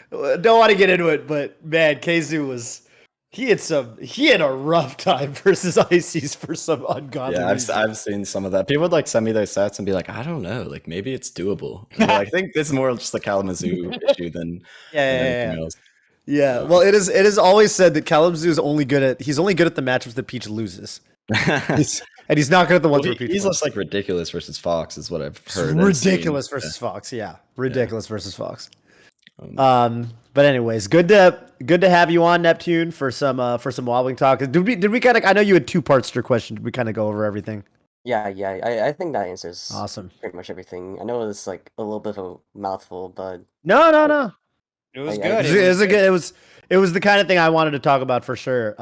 don't want to get into it, but man, Keizu he had a rough time versus Ices for some ungodly Yeah, reason. I've seen some of that. People would like send me their sets and be like, I don't know, like maybe it's doable. And I think it's more just a Kalamazoo issue than anything else. Yeah, well, it is always said that Kalamazoo is only good at the matchups that Peach loses. And he's not good at the ones where Peach he's wins. just like ridiculous versus Fox is what I've heard. Ridiculous versus Fox, yeah. Ridiculous versus Fox. But anyways, good to have you on, Neptune, for some wobbling talk. Did we kind of? I know you had two parts to your question. Did we kind of go over everything? Yeah. I think that answers Awesome. pretty much everything. I know it's like a little bit of a mouthful, but No. It was I- good. It was the kind of thing I wanted to talk about for sure.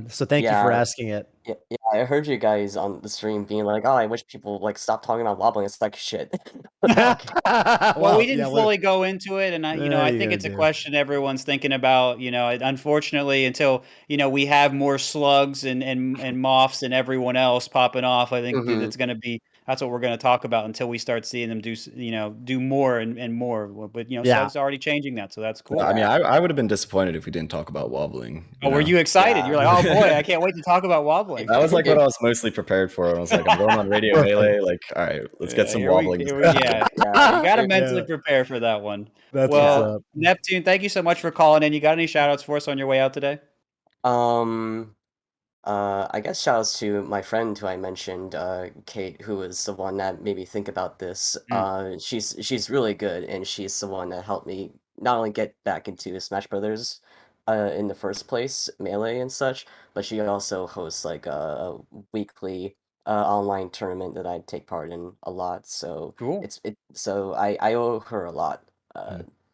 So thank you for Yeah. asking it. yeah, I heard you guys on the stream being like, "Oh, I wish people like stop talking about wobbling." It's like shit. Well, we didn't fully go into it, and I think you it's a do. question everyone's thinking about. Unfortunately, until we have more slugs and moths and everyone else popping off, I think Mhm. that's what we're going to talk about until we start seeing them do more and more. But slugs are already changing that, so that's cool. I mean, I would have been disappointed if we didn't talk about wobbling. Oh, were you excited? Yeah. You're like, oh boy, I can't wait to talk about wobbling. That was like what I was mostly prepared for. I was like, I'm going on Radio Melee. Like, all right, let's get some wobbling. Yeah, you got to mentally prepare for that one. That's Well, what's up. Neptune, thank you so much for calling in. You got any shout outs for us on your way out today? I guess shout outs to my friend who I mentioned, Kate, who was the one that made me think about this. She's really good, and she's the one that helped me not only get back into Smash Brothers, in the first place, Melee and such, but she also hosts like a weekly online tournament that I take part in a lot. So Cool. so I owe her a lot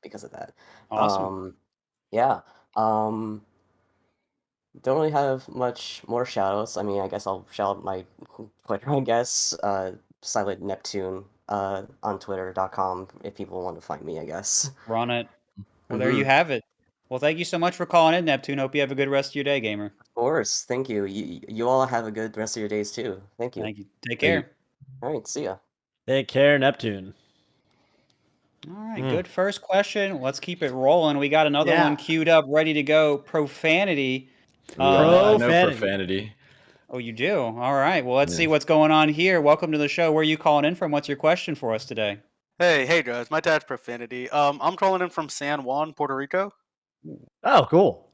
because of that. Awesome. Yeah. Don't really have much more shoutouts. I mean, I guess I'll shout out my Twitter, I guess. Silent Neptune on Twitter.com if people want to find me, I guess. We're on it. Well, there you have it. Well, thank you so much for calling in, Neptune. Hope you have a good rest of your day, gamer. Of course. Thank you. You all have a good rest of your days too. Thank you. Thank you. Take care. All right. See ya. Take care, Neptune. All right, good first question. Let's keep it rolling. We got another one queued up, ready to go. Profanity. I know profanity. Oh, you do? All right. Well, let's see what's going on here. Welcome to the show. Where are you calling in from? What's your question for us today? Hey guys. My dad's profanity. I'm calling in from San Juan, Puerto Rico. Oh, cool.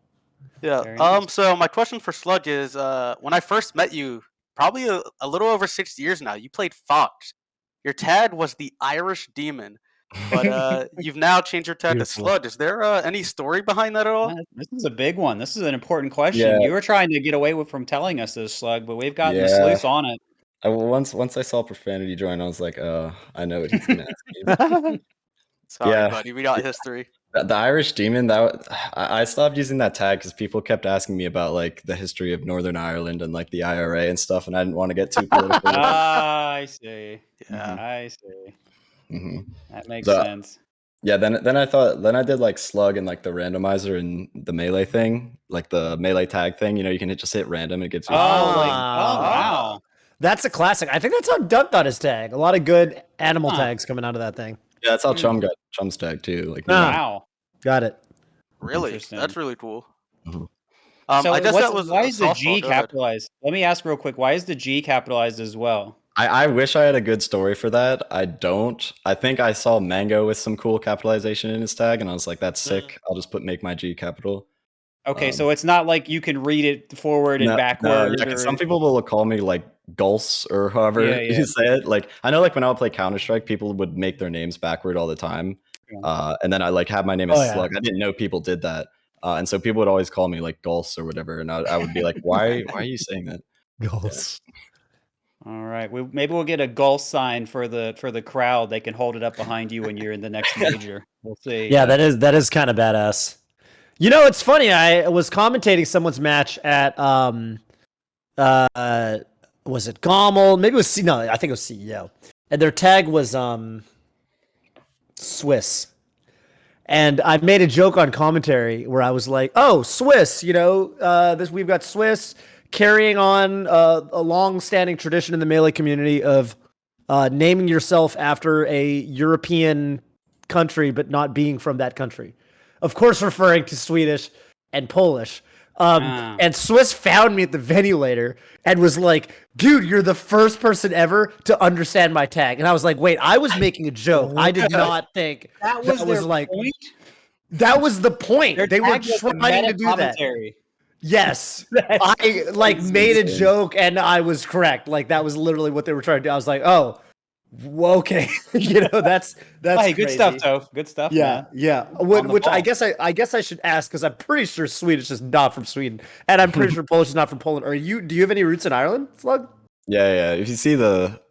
Yeah. Very nice. So my question for SluG is, when I first met you, probably a little over 6 years now, you played Fox. Your tag was the Irish Demon, but you've now changed your tag to SluG. Is there any story behind that at all? This is a big one. This is an important question. Yeah. You were trying to get away from telling us this, SluG, but we've gotten the sleuths on it. Once I saw profanity join, I was like, I know what he's gonna ask me. Sorry, buddy. We got history. The Irish Demon, I stopped using that tag because people kept asking me about like the history of Northern Ireland and like the IRA and stuff, and I didn't want to get too political. I see. Yeah. I see. Mm-hmm. That makes sense. Yeah, then I did like SluG and like the randomizer and the melee thing, like the melee tag thing. You can just hit random. It gives you. Wow. That's a classic. I think that's how Dunk got his tag. A lot of good animal tags coming out of that thing. Yeah, that's how Chum got Chum's tag too. Like Wow. Got it. Really? Interesting. That's really cool. Mm-hmm. So I guess that was why is the softball. G Go ahead. capitalized? Let me ask real quick. Why is the G capitalized as well? I wish I had a good story for that. I don't. I think I saw Mango with some cool capitalization in his tag, and I was like, "That's sick." I'll just make my G capital. Okay, so it's not like you can read it forward and backward. Yeah, some people will call me like Gulse or however you say it. Like I know, like when I would play Counter-Strike, people would make their names backward all the time. And then I like have my name as SluG. I didn't know people did that, and so people would always call me like Gulse or whatever, and I would be like, "Why are you saying that?" Gulse. All right, maybe we'll get a Gulse sign for the crowd. They can hold it up behind you when you're in the next major. We'll see. Yeah, that is kind of badass. It's funny. I was commentating someone's match at was it Gommel? Maybe it was no, I think it was CEO. And their tag was Swiss. And I made a joke on commentary where I was like, "Oh, Swiss, we've got Swiss carrying on a long-standing tradition in the Melee community of naming yourself after a European country, but not being from that country. Of course, referring to Swedish and Polish. And Swiss found me at the venue later and was like, dude, you're the first person ever to understand my tag. And I was like, wait, I was making a joke. I did not think that was like point. That was the point. Their They were tag was the trying to meta do that. commentary. Yes. I like made a joke and I was correct. Like that was literally what they were trying to do. I was like, oh, okay. That's Hey, good crazy. stuff, Toph. Good stuff. Yeah, man. yeah. On the Which I ball. guess I should ask because I'm pretty sure Swedish is not from Sweden, and I'm pretty sure Polish is not from Poland. Do you have any roots in Ireland, Slug? Yeah. If you see the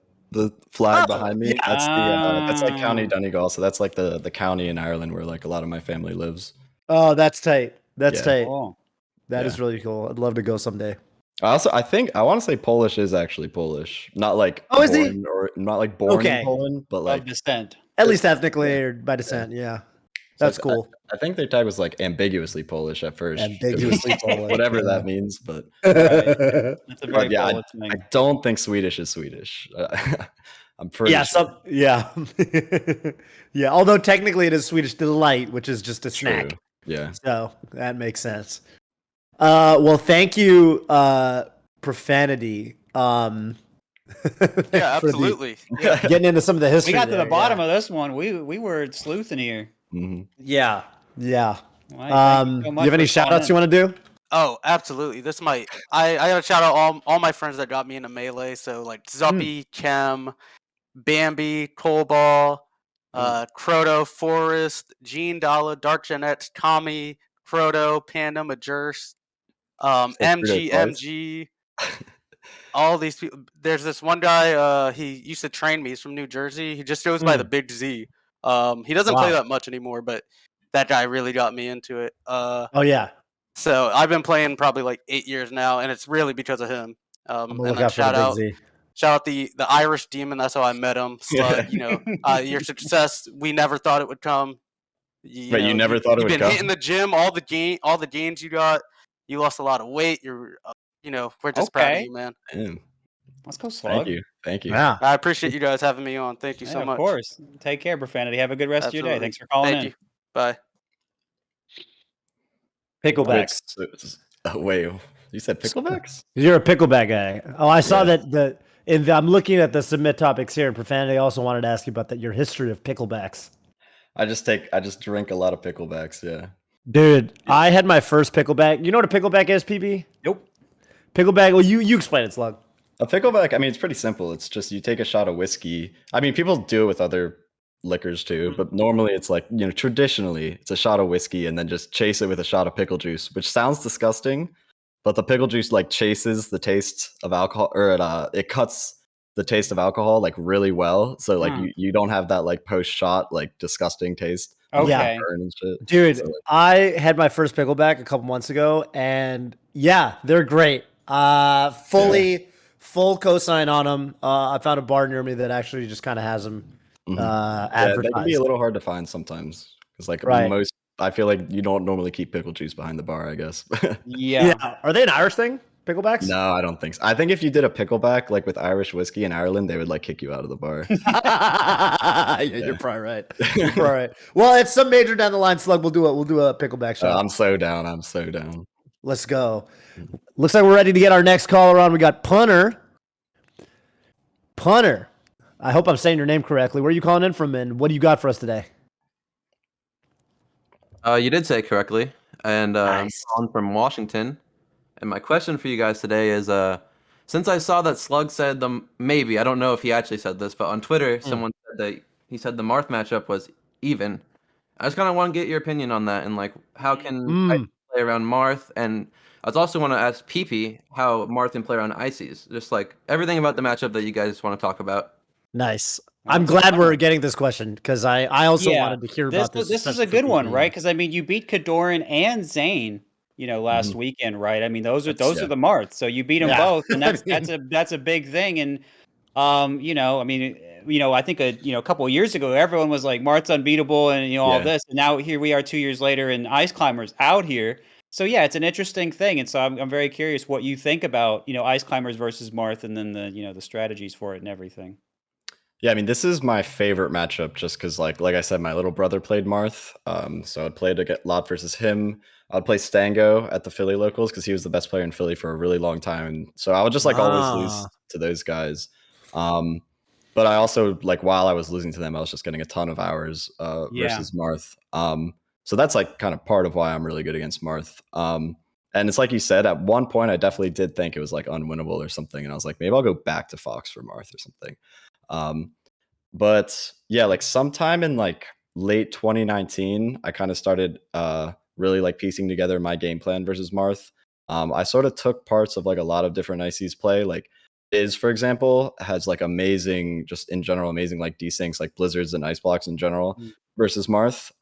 flag behind me, yeah. that's like County Donegal. So that's like the county in Ireland where like a lot of my family lives. Oh, that's tight. That's Yeah. tight. Cool. That is really cool. I'd love to go someday. I think I want to say Polish is actually Polish, not like is he? born or not like born Okay. in Poland, but Of like descent. At least ethnically or by descent. Yeah, that's cool. I think their tag was like ambiguously Polish at first. Ambiguously Polish, whatever yeah. that means. But That's a very yeah, Polish thing. I don't think Swedish is Swedish. I'm pretty sure. Yeah. Although technically it is Swedish delight, which is just a snack. True. Yeah. So that makes sense. Well, thank you, Profanity. Yeah, absolutely. Getting into some of the history. We got to there, the bottom of this one. We were sleuthing here. Mm-hmm. Yeah. Well, You thank so much have any for shout calling outs you want to do? Oh, absolutely. This might I gotta shout out all my friends that got me into Melee. So like Zuppy, Chem, Bambi, Colball, Croto, Forest, Gene Dalla, Dark Jeanette, Kami, Croto, Panda, Majers, MG, all these people. There's this one guy, he used to train me. He's from New Jersey. He just goes by the Big Z. He doesn't play that much anymore, but that guy really got me into it. Oh yeah. So I've been playing probably like 8 years now, and it's really because of him. I'm gonna look out for the Big Z. Shout out the Irish Demon. That's how I met him. SluG, your success. We never thought it would come. You never thought it would come. You've been hitting the gym. All the gains you got. You lost a lot of weight. You're, we're just proud of you, man. Let's go, SluG. Thank you. Yeah. I appreciate you guys having me on. Thank you so much. Of course. Take care, Profanity. Have a good rest of your day. Thanks for calling in. You. Bye. Picklebacks. Wait, you said picklebacks? You're a pickleback guy. Oh, I saw that. I'm looking at the submit topics here, and Profanity also wanted to ask you about your history of picklebacks. I just drink a lot of picklebacks. Yeah, dude. Yeah. I had my first pickleback. You know what a pickleback is, PB? Nope. Pickleback. Well, you explain it, SluG. A pickleback. I mean, it's pretty simple. It's just you take a shot of whiskey. I mean, people do it with other liquors too, but normally it's like, traditionally it's a shot of whiskey and then just chase it with a shot of pickle juice, which sounds disgusting, but the pickle juice like chases the taste of alcohol, or it cuts the taste of alcohol like really well, so like you don't have that like post shot like disgusting taste. Okay. And shit. Dude, so, like, I had my first pickleback a couple months ago, and yeah, they're great. Full cosign on them. I found a bar near me that actually just kind of has them. They can be a little hard to find sometimes because like most, I feel like you don't normally keep pickle juice behind the bar, I guess. Yeah. Are they an Irish thing, picklebacks? No, I don't think so. I think if you did a pickleback like with Irish whiskey in Ireland, they would like kick you out of the bar. You're probably right. You're probably right. Well, it's some major down the line, SluG. We'll do a pickleback shot. I'm so down. Let's go. Looks like we're ready to get our next caller on. We got Punter. I hope I'm saying your name correctly. Where are you calling in from, and what do you got for us today? You did say it correctly, and Nice. I'm calling from Washington. And my question for you guys today is, since I saw that SluG said I don't know if he actually said this, but on Twitter, someone said that he said the Marth matchup was even. I just kind of want to get your opinion on that, and like, how can I play around Marth? And I also want to ask PP how Marth can play around Ices. Just like everything about the matchup that you guys want to talk about. Nice. I'm glad we're getting this question because I also wanted to hear about this. This is a good one, right? Because I mean, you beat Kadoran and Zane, last weekend, right? I mean, those are the Marths. So you beat them both, and that's a big thing. And I think a couple of years ago, everyone was like Marth's unbeatable, and all this. And now here we are 2 years later, and Ice Climbers out here. So yeah, it's an interesting thing, and so I'm very curious what you think about Ice Climbers versus Marth, and then the the strategies for it and everything. Yeah, I mean, this is my favorite matchup just because, like I said, my little brother played Marth. So I'd play to get Lot versus him. I'd play Stango at the Philly locals because he was the best player in Philly for a really long time. And so I would just like always lose to those guys. But I also like while I was losing to them, I was just getting a ton of hours versus Marth. So that's like kind of part of why I'm really good against Marth. And it's like you said, at one point I definitely did think it was like unwinnable or something, and I was like, maybe I'll go back to Fox for Marth or something. But yeah, like sometime in like late 2019, I kind of started really like piecing together my game plan versus Marth. I sort of took parts of like a lot of different IC's play. Like Iz, for example, has like amazing, just in general, amazing like desyncs, like blizzards and ice blocks in general versus Marth.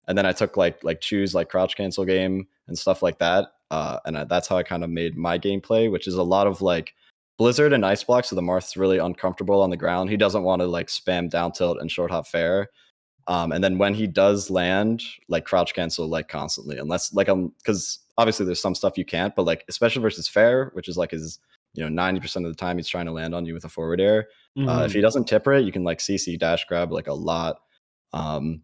And then I took like choose like crouch cancel game and stuff like that. That's how I kind of made my gameplay, which is a lot of like Blizzard and Ice Block, so the Marth's really uncomfortable on the ground. He doesn't want to like spam down tilt and short hop fair. And then when he does land, like crouch cancel like constantly, unless like because obviously there's some stuff you can't, but like especially versus fair, which is like his 90% of the time he's trying to land on you with a forward air. If he doesn't tipper it, you can like CC dash grab like a lot. And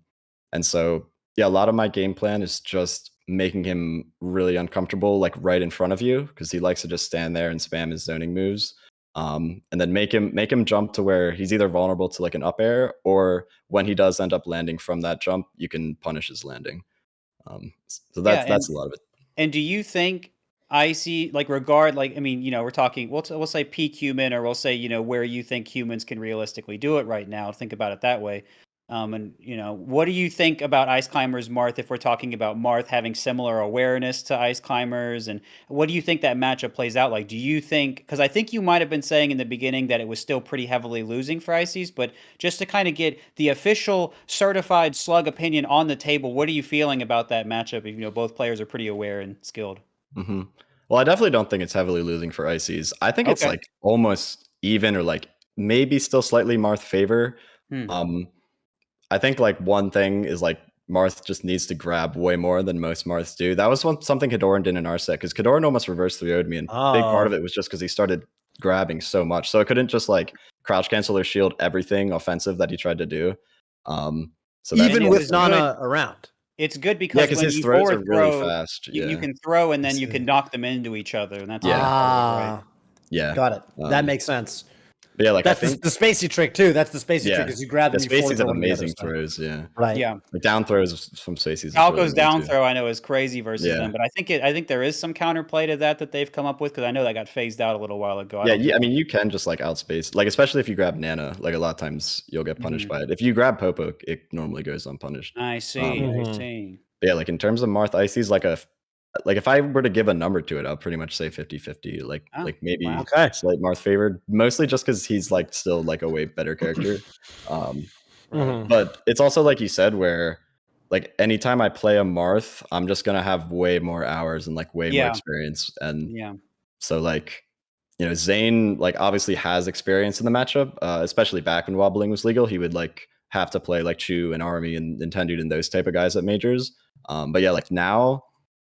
so yeah, a lot of my game plan is just making him really uncomfortable, like right in front of you, because he likes to just stand there and spam his zoning moves. And then make him jump to where he's either vulnerable to like an up air, or when he does end up landing from that jump, you can punish his landing. So that's a lot of it. And do you think Icy, like regard, like, I mean, we're talking, we'll say peak human, or we'll say, where you think humans can realistically do it right now. Think about it that way. And what do you think about Ice Climbers Marth if we're talking about Marth having similar awareness to Ice Climbers? And what do you think that matchup plays out like? Do you think, because I think you might have been saying in the beginning that it was still pretty heavily losing for Ices, but just to kind of get the official certified SluG opinion on the table, what are you feeling about that matchup if both players are pretty aware and skilled? Well, I definitely don't think it's heavily losing for Ices. I think it's Okay. like almost even, or like maybe still slightly Marth favor. I think like one thing is like Marth just needs to grab way more than most Marths do. That was something Kadoran did in our set, because Kadoran almost reversed 3-0'd me, and a big part of it was just because he started grabbing so much. So it couldn't just like crouch cancel or shield everything offensive that he tried to do. So even with Nana around. It's good because when his you throws are forward really throw, fast. you can throw and then you can knock them into each other, and that's right. Got it. That makes sense. But yeah, like that's I think the spacey trick too. That's the spacey trick, is you grab them. The Spacey's have amazing throws. Yeah, right. Yeah, like down throws from Spacey's. Falco's down throw I know is crazy versus them, but I think there is some counterplay to that they've come up with, because I know that got phased out a little while ago. I mean, you can just like outspace, like especially if you grab Nana. Like a lot of times you'll get punished by it. If you grab Popo, it normally goes unpunished. I see. I see. But yeah, like in terms of Marth Icy's, like if I were to give a number to it, I'll pretty much say 50-50. Like maybe slight Marth favored, mostly just because he's like still like a way better character. But it's also like you said, where like anytime I play a Marth, I'm just gonna have way more hours and like way more experience. And so like Zane like obviously has experience in the matchup, especially back when Wobbling was legal. He would like have to play like Chu and Army and Nintendude and those type of guys at majors. But yeah, like now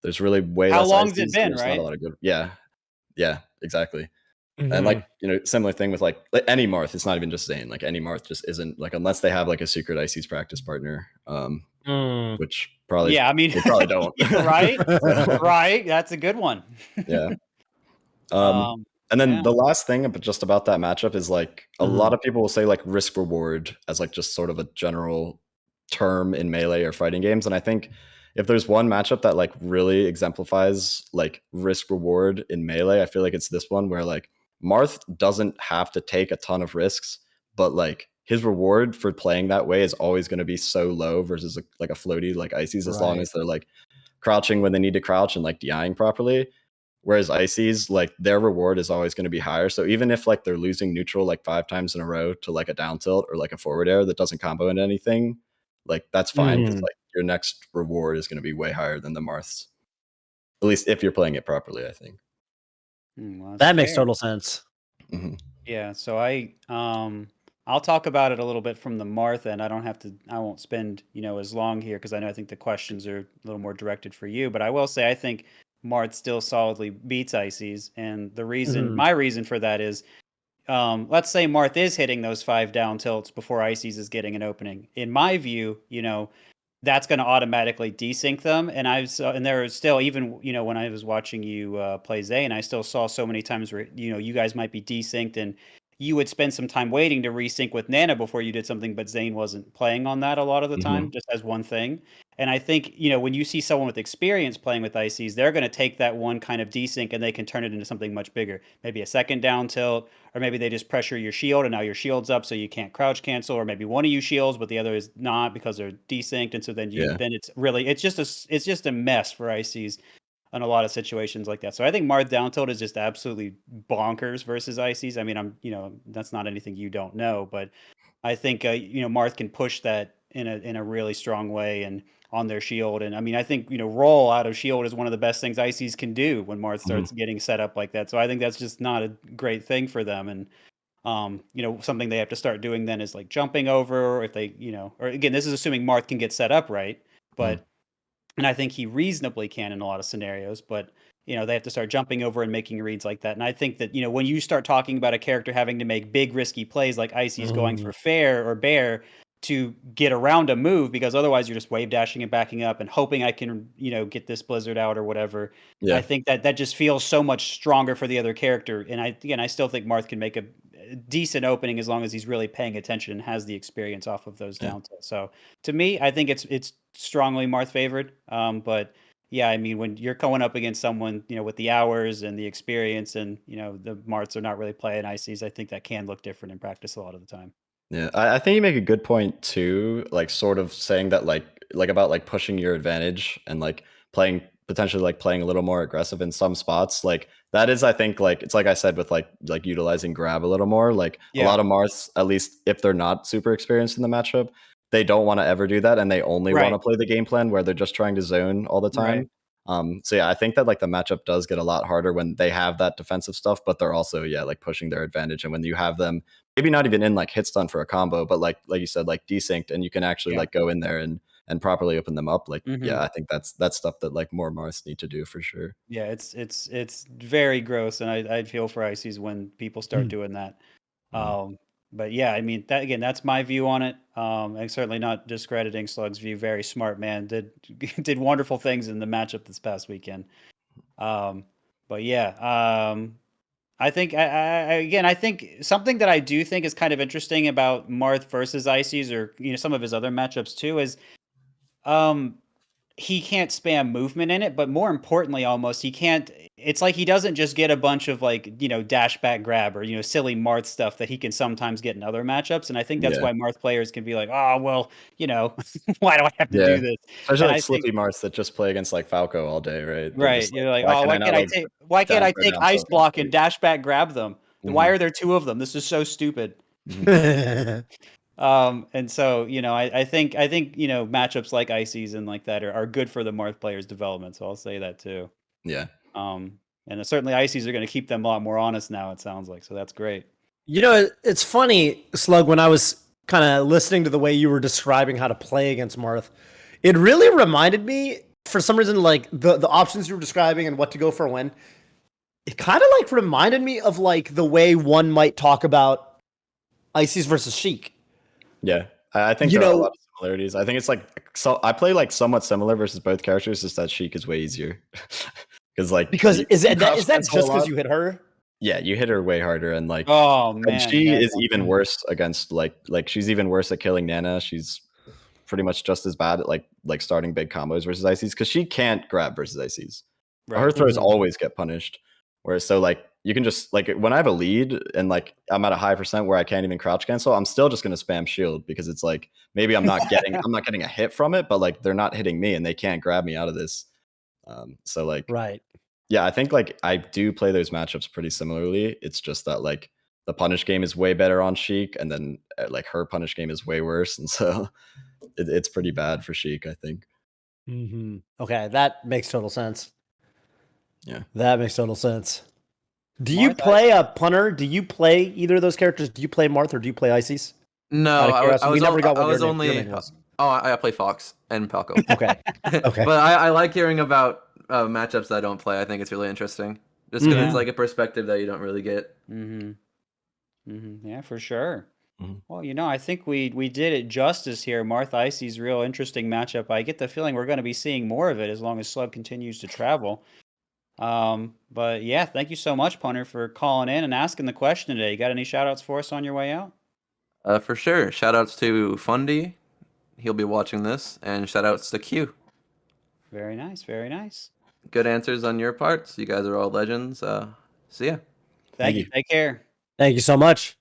there's really way How less. How long's it been, right? Not a lot of good. Yeah, exactly. And like similar thing with like any Marth. It's not even just Zane. Like any Marth just isn't like, unless they have like a secret IC's practice partner, which probably I mean they probably don't. Right. Right. That's a good one. Yeah. And then the last thing just about that matchup is like a lot of people will say like risk reward as like just sort of a general term in Melee or fighting games. And I think if there's one matchup that like really exemplifies like risk reward in Melee, I feel like it's this one, where like Marth doesn't have to take a ton of risks, but like his reward for playing that way is always going to be so low versus like a floaty like Icy's, as long as they're like crouching when they need to crouch and like DIing properly. Whereas Icy's, like their reward is always going to be higher. So even if like they're losing neutral like 5 times in a row to like a down tilt or like a forward air that doesn't combo into anything, like that's fine, because like your next reward is going to be way higher than the Marth's. At least if you're playing it properly, I think. Well, that makes total sense. Yeah, so I'll talk about it a little bit from the Marth end. I won't spend as long here, because I think the questions are a little more directed for you. But I will say I think Marth still solidly beats Icy's, and the reason, my reason for that is, let's say Marth is hitting those 5 down tilts before Ices is getting an opening. In my view, that's going to automatically desync them. And and there is still, even, when I was watching you play Zane, I still saw so many times where, you guys might be desynced and you would spend some time waiting to resync with Nana before you did something, but Zane wasn't playing on that a lot of the time, just as one thing. And I think, when you see someone with experience playing with ICs, they're going to take that one kind of desync and they can turn it into something much bigger. Maybe a second down tilt, or maybe they just pressure your shield and now your shield's up so you can't crouch cancel, or maybe one of you shields but the other is not because they're desynced, and so then it's just a mess for ICs in a lot of situations like that. So I think Marth down tilt is just absolutely bonkers versus ICs. I mean, that's not anything you don't know, but I think Marth can push that in a really strong way and on their shield. And I mean, I think roll out of shield is one of the best things ICs can do when Marth starts getting set up like that. So I think that's just not a great thing for them. And something they have to start doing then is like jumping over, or if they or again, this is assuming Marth can get set up right, but and I think he reasonably can in a lot of scenarios, but they have to start jumping over and making reads like that. And I think that when you start talking about a character having to make big risky plays like Icy's going for fair or bear to get around a move, because otherwise you're just wave dashing and backing up and hoping I can get this blizzard out or whatever. I think that just feels so much stronger for the other character. And I still think Marth can make a decent opening as long as he's really paying attention and has the experience off of those down tilts. So to me, I think it's strongly Marth favored. But yeah, I mean, when you're going up against someone, with the hours and the experience, and the Marths are not really playing ICs, I think that can look different in practice a lot of the time. Yeah, I think you make a good point too, like sort of saying that like about like pushing your advantage and like potentially like playing a little more aggressive in some spots. Like that is, I think, like it's like I said with like utilizing grab a little more. Like a lot of Marths, at least if they're not super experienced in the matchup, they don't want to ever do that, and they only want to play the game plan where they're just trying to zone all the time. So yeah, I think that like the matchup does get a lot harder when they have that defensive stuff, but they're also like pushing their advantage. And when you have them maybe not even in like hit stun for a combo, but like you said, like desynced, and you can actually like go in there and properly open them up. Like yeah, I think that's stuff that like more Marths need to do for sure. Yeah, it's very gross, and I feel for ICs when people start doing that. But yeah, I mean, that's my view on it. And certainly not discrediting SluG's view. Very smart man. Did wonderful things in the matchup this past weekend. But yeah, I think I think something that I do think is kind of interesting about Marth versus ICs, or some of his other matchups too, is he can't spam movement in it, but more importantly, almost he can't. It's like he doesn't just get a bunch of like dash back grab or silly Marth stuff that he can sometimes get in other matchups, and I think that's why Marth players can be like, oh well, why do I have to do this? Especially like slippy Marths that just play against like Falco all day, right? They're Right. just You're like, oh, why can't I take ice block and dash back grab them? Why are there 2 of them? This is so stupid. And so I think matchups like ICs and like that are good for the Marth players' development. So I'll say that too. Yeah. And certainly ICs are going to keep them a lot more honest now, it sounds like. So that's great. It's funny, SluG, when I was kind of listening to the way you were describing how to play against Marth, it really reminded me, for some reason, like the options you were describing and what to go for when, it kind of like reminded me of like the way one might talk about ICs versus Sheik. Yeah, I think there are a lot of similarities. I think it's like, so I play like somewhat similar versus both characters, just that Sheik is way easier. Is that just because you hit her? Yeah, you hit her way harder, and like, oh man, and she is even worse against like she's even worse at killing Nana. She's pretty much just as bad at like starting big combos versus ICs, because she can't grab versus ICs. Her throws always get punished. Whereas so like you can just like, when I have a lead and like I'm at a high percent where I can't even crouch cancel, I'm still just gonna spam shield, because it's like maybe I'm not getting a hit from it, but like they're not hitting me and they can't grab me out of this. So like yeah, I think like I do play those matchups pretty similarly. It's just that like the punish game is way better on Sheik, and then like her punish game is way worse, and so it's pretty bad for Sheik, I think. Okay, that makes total sense. Yeah, that makes total sense. Do you play a punter? Do you play either of those characters? Do you play Marth or do you play Ices? No, I play Fox and Falco. Okay. But I like hearing about matchups that I don't play. I think it's really interesting, just because it's like a perspective that you don't really get. Yeah, for sure. Mhm. Well, I think we did it justice here. Marth Icy's real interesting matchup. I get the feeling we're going to be seeing more of it as long as SluG continues to travel. But yeah, thank you so much, Punter, for calling in and asking the question today. You got any shout outs for us on your way out? For sure. Shout outs to Fundy. He'll be watching this. And shout outs to Q. Very nice. Very nice. Good answers on your parts. You guys are all legends. See ya. Thank you. Take care. Thank you so much.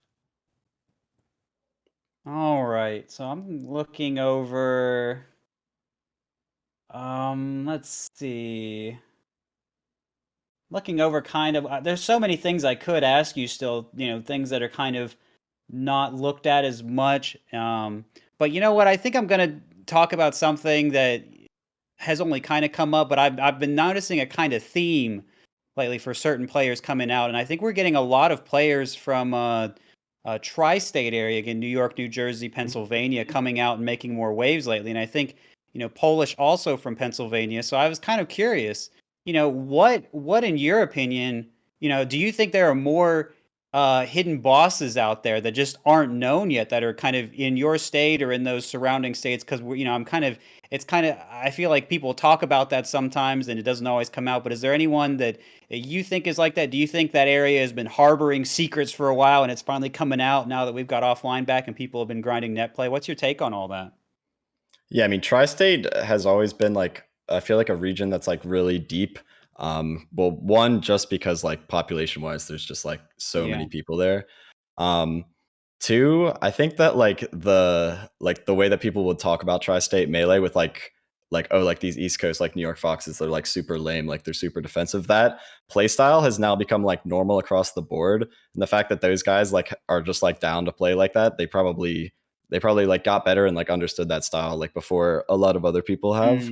All right. So I'm looking over. Let's see. Looking over kind of, there's so many things I could ask you still, things that are kind of not looked at as much. But you know what? I think I'm going to talk about something that has only kind of come up, but I've been noticing a kind of theme lately for certain players coming out. And I think we're getting a lot of players from tri-state area, again, New York, New Jersey, Pennsylvania, coming out and making more waves lately. And I think, Polish also from Pennsylvania. So I was kind of curious, what in your opinion, do you think there are more hidden bosses out there that just aren't known yet that are kind of in your state or in those surrounding states? Because I feel like people talk about that sometimes and it doesn't always come out. But is there anyone that you think is like that? Do you think that area has been harboring secrets for a while and it's finally coming out now that we've got offline back and people have been grinding net play? What's your take on all that? Yeah, I mean, tri-state has always been like, I feel like a region that's like really deep. Well, one, just because like population wise, there's just like so Yeah. many people there. Two, I think that like the way that people would talk about tri-state melee with like these East Coast like New York Foxes, they're like super lame, like they're super defensive. That play style has now become like normal across the board. And the fact that those guys like are just like down to play like that, they probably like got better and like understood that style like before a lot of other people have.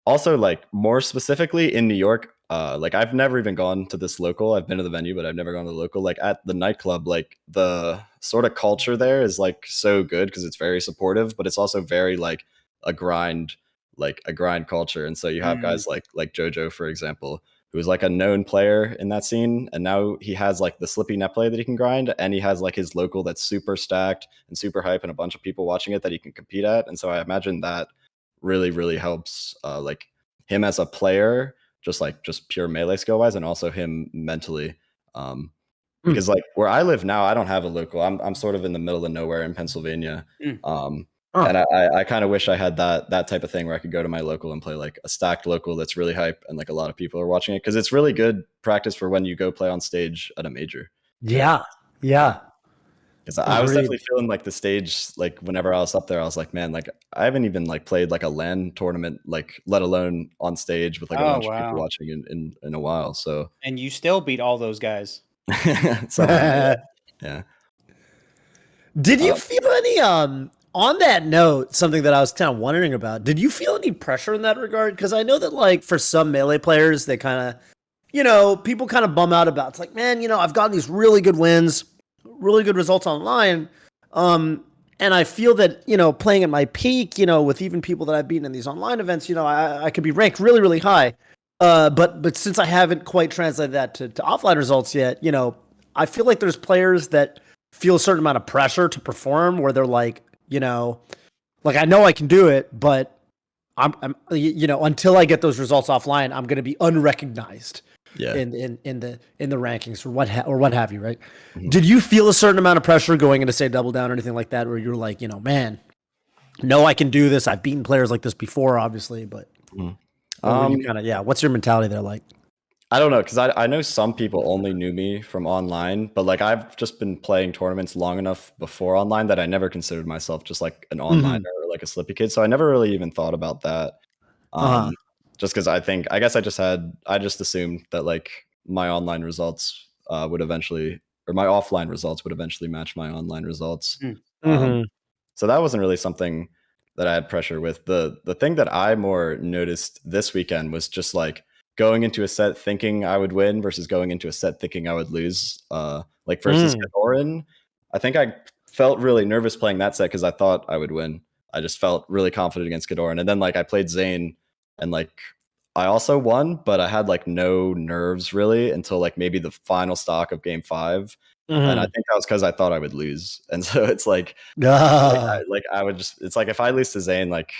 Also, like more specifically in New York, like I've never even gone to this local. I've been to the venue, but I've never gone to the local. Like at the nightclub, like the sort of culture there is like so good because it's very supportive, but it's also very like a grind culture. And so you have guys like Jojo, for example, who is like a known player in that scene, and now he has like the slippy net play that he can grind, and he has like his local that's super stacked and super hype, and a bunch of people watching it that he can compete at. And so I imagine that really helps like him as a player, just pure melee skill wise, and also him mentally. Because like where I live now, I don't have a local. I'm sort of in the middle of nowhere in Pennsylvania. And I kind of wish I had that type of thing where I could go to my local and play like a stacked local that's really hype and like a lot of people are watching it, because it's really good practice for when you go play on stage at a major. Yeah. Because I was definitely feeling like the stage, like whenever I was up there, I was like, man, like I haven't even like played like a LAN tournament, like let alone on stage with like a bunch of people watching in a while. So and you still beat all those guys. So yeah. Did you feel any on that note, something that I was kind of wondering about, did you feel any pressure in that regard? Because I know that like for some melee players, they kind of, people kind of bum out about, it's like, man, I've gotten these really good wins, really good results online. And I feel that, playing at my peak, with even people that I've beaten in these online events, I could be ranked really, really high. But since I haven't quite translated that to offline results yet, I feel like there's players that feel a certain amount of pressure to perform where they're like, like I know I can do it, but I'm until I get those results offline, I'm going to be unrecognized in the rankings or what have you, right? Mm-hmm. Did you feel a certain amount of pressure going into say Double Down or anything like that, where you're like, man, no, I can do this. I've beaten players like this before, obviously, but you kind of, what's your mentality there like? I don't know, because I know some people only knew me from online, but like I've just been playing tournaments long enough before online that I never considered myself just like an onliner or like a slippy kid. So I never really even thought about that. Just because I guess I just assumed that like my online results would eventually, or my offline results would eventually match my online results. So that wasn't really something that I had pressure with. The thing that I more noticed this weekend was just like going into a set thinking I would win versus going into a set thinking I would lose. Like versus Kadoran, I think I felt really nervous playing that set because I thought I would win. I just felt really confident against Kadoran. And then like I played Zane and like I also won, but I had like no nerves really until like maybe the final stock of game 5. And I think that was because I thought I would lose, and so it's like Ah. I would just, it's like if I lose to Zane, like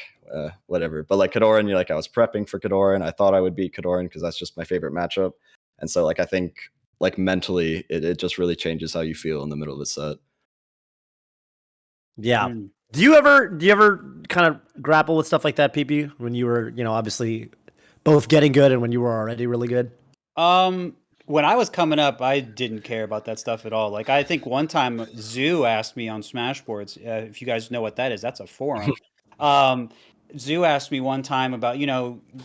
whatever. But like Kadoran, you're like, I was prepping for Kadoran. I thought I would beat Kadoran because that's just my favorite matchup. And so like I think like mentally, it just really changes how you feel in the middle of the set. Yeah. Mm. Do you ever kind of grapple with stuff like that, PP, when you were, obviously both getting good and when you were already really good? When I was coming up, I didn't care about that stuff at all. Like, I think one time Zoo asked me on Smashboards, if you guys know what that is, that's a forum. Zoo asked me one time about,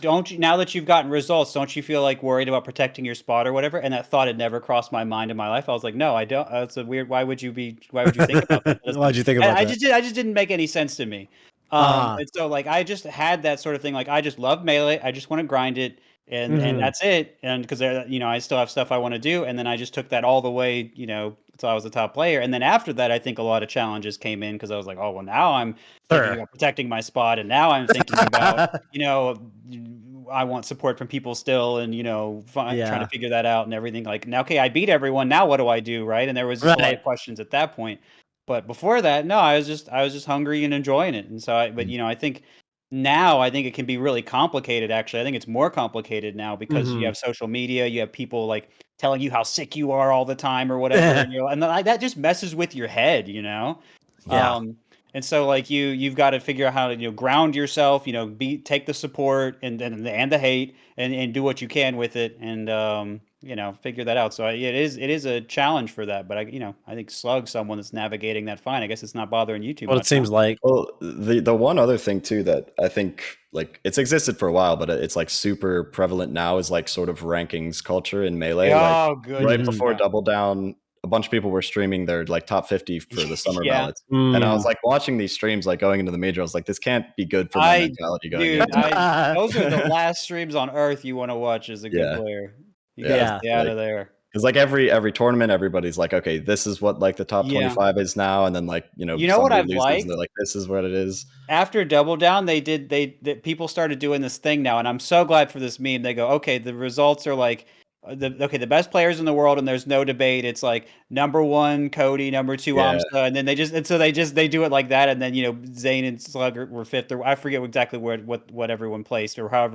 don't you, now that you've gotten results, don't you feel like worried about protecting your spot or whatever? And that thought had never crossed my mind in my life. I was like, no, I don't. It's a weird. Why would you think about that? Why'd you think about that? I just didn't make any sense to me. And so like I just had that sort of thing. Like I just love Melee. I just want to grind it. And that's it. And because I still have stuff I want to do, and then I just took that all the way, until I was a top player. And then after that, I think a lot of challenges came in because I was like, oh well, now I'm thinking about protecting my spot, and now I'm thinking about, I want support from people still, and trying to figure that out and everything. Like now, okay, I beat everyone. Now what do I do, right? And there was just a lot of questions at that point. But before that, no, I was just hungry and enjoying it. And so, I think. Now I think it can be really complicated. Actually, I think it's more complicated now because you have social media, you have people like telling you how sick you are all the time or whatever, and that just messes with your head, Yeah. And so like you've got to figure out how to ground yourself, take the support and the hate and do what you can with it, and figure that out. So it is a challenge for that, but I think SluG's someone that's navigating that fine. I guess it's not bothering you too much. Well, it seems like. Well, the one other thing too that I think like it's existed for a while, but it's like super prevalent now is like sort of rankings culture in Melee. Oh, Like good. right before Double Down, a bunch of people were streaming their like top 50 for the summer Yeah. ballots, and I was like watching these streams like going into the major. I was like, this can't be good for my mentality going Dude, into. those are the last streams on earth you want to watch as a good player. You gotta stay out of there. Because like every tournament, everybody's like, okay, this is what like the top 25 is now, and then like You know what somebody I've loses, liked? and they're like, this is what it is. After Double Down, people started doing this thing now, and I'm so glad for this meme. They go, okay, the results are like the best players in the world, and there's no debate. It's like number 1 Cody, number 2 Yeah. Amsa, and then they do it like that, and then Zane and SluG were 5th, or I forget exactly what everyone placed or how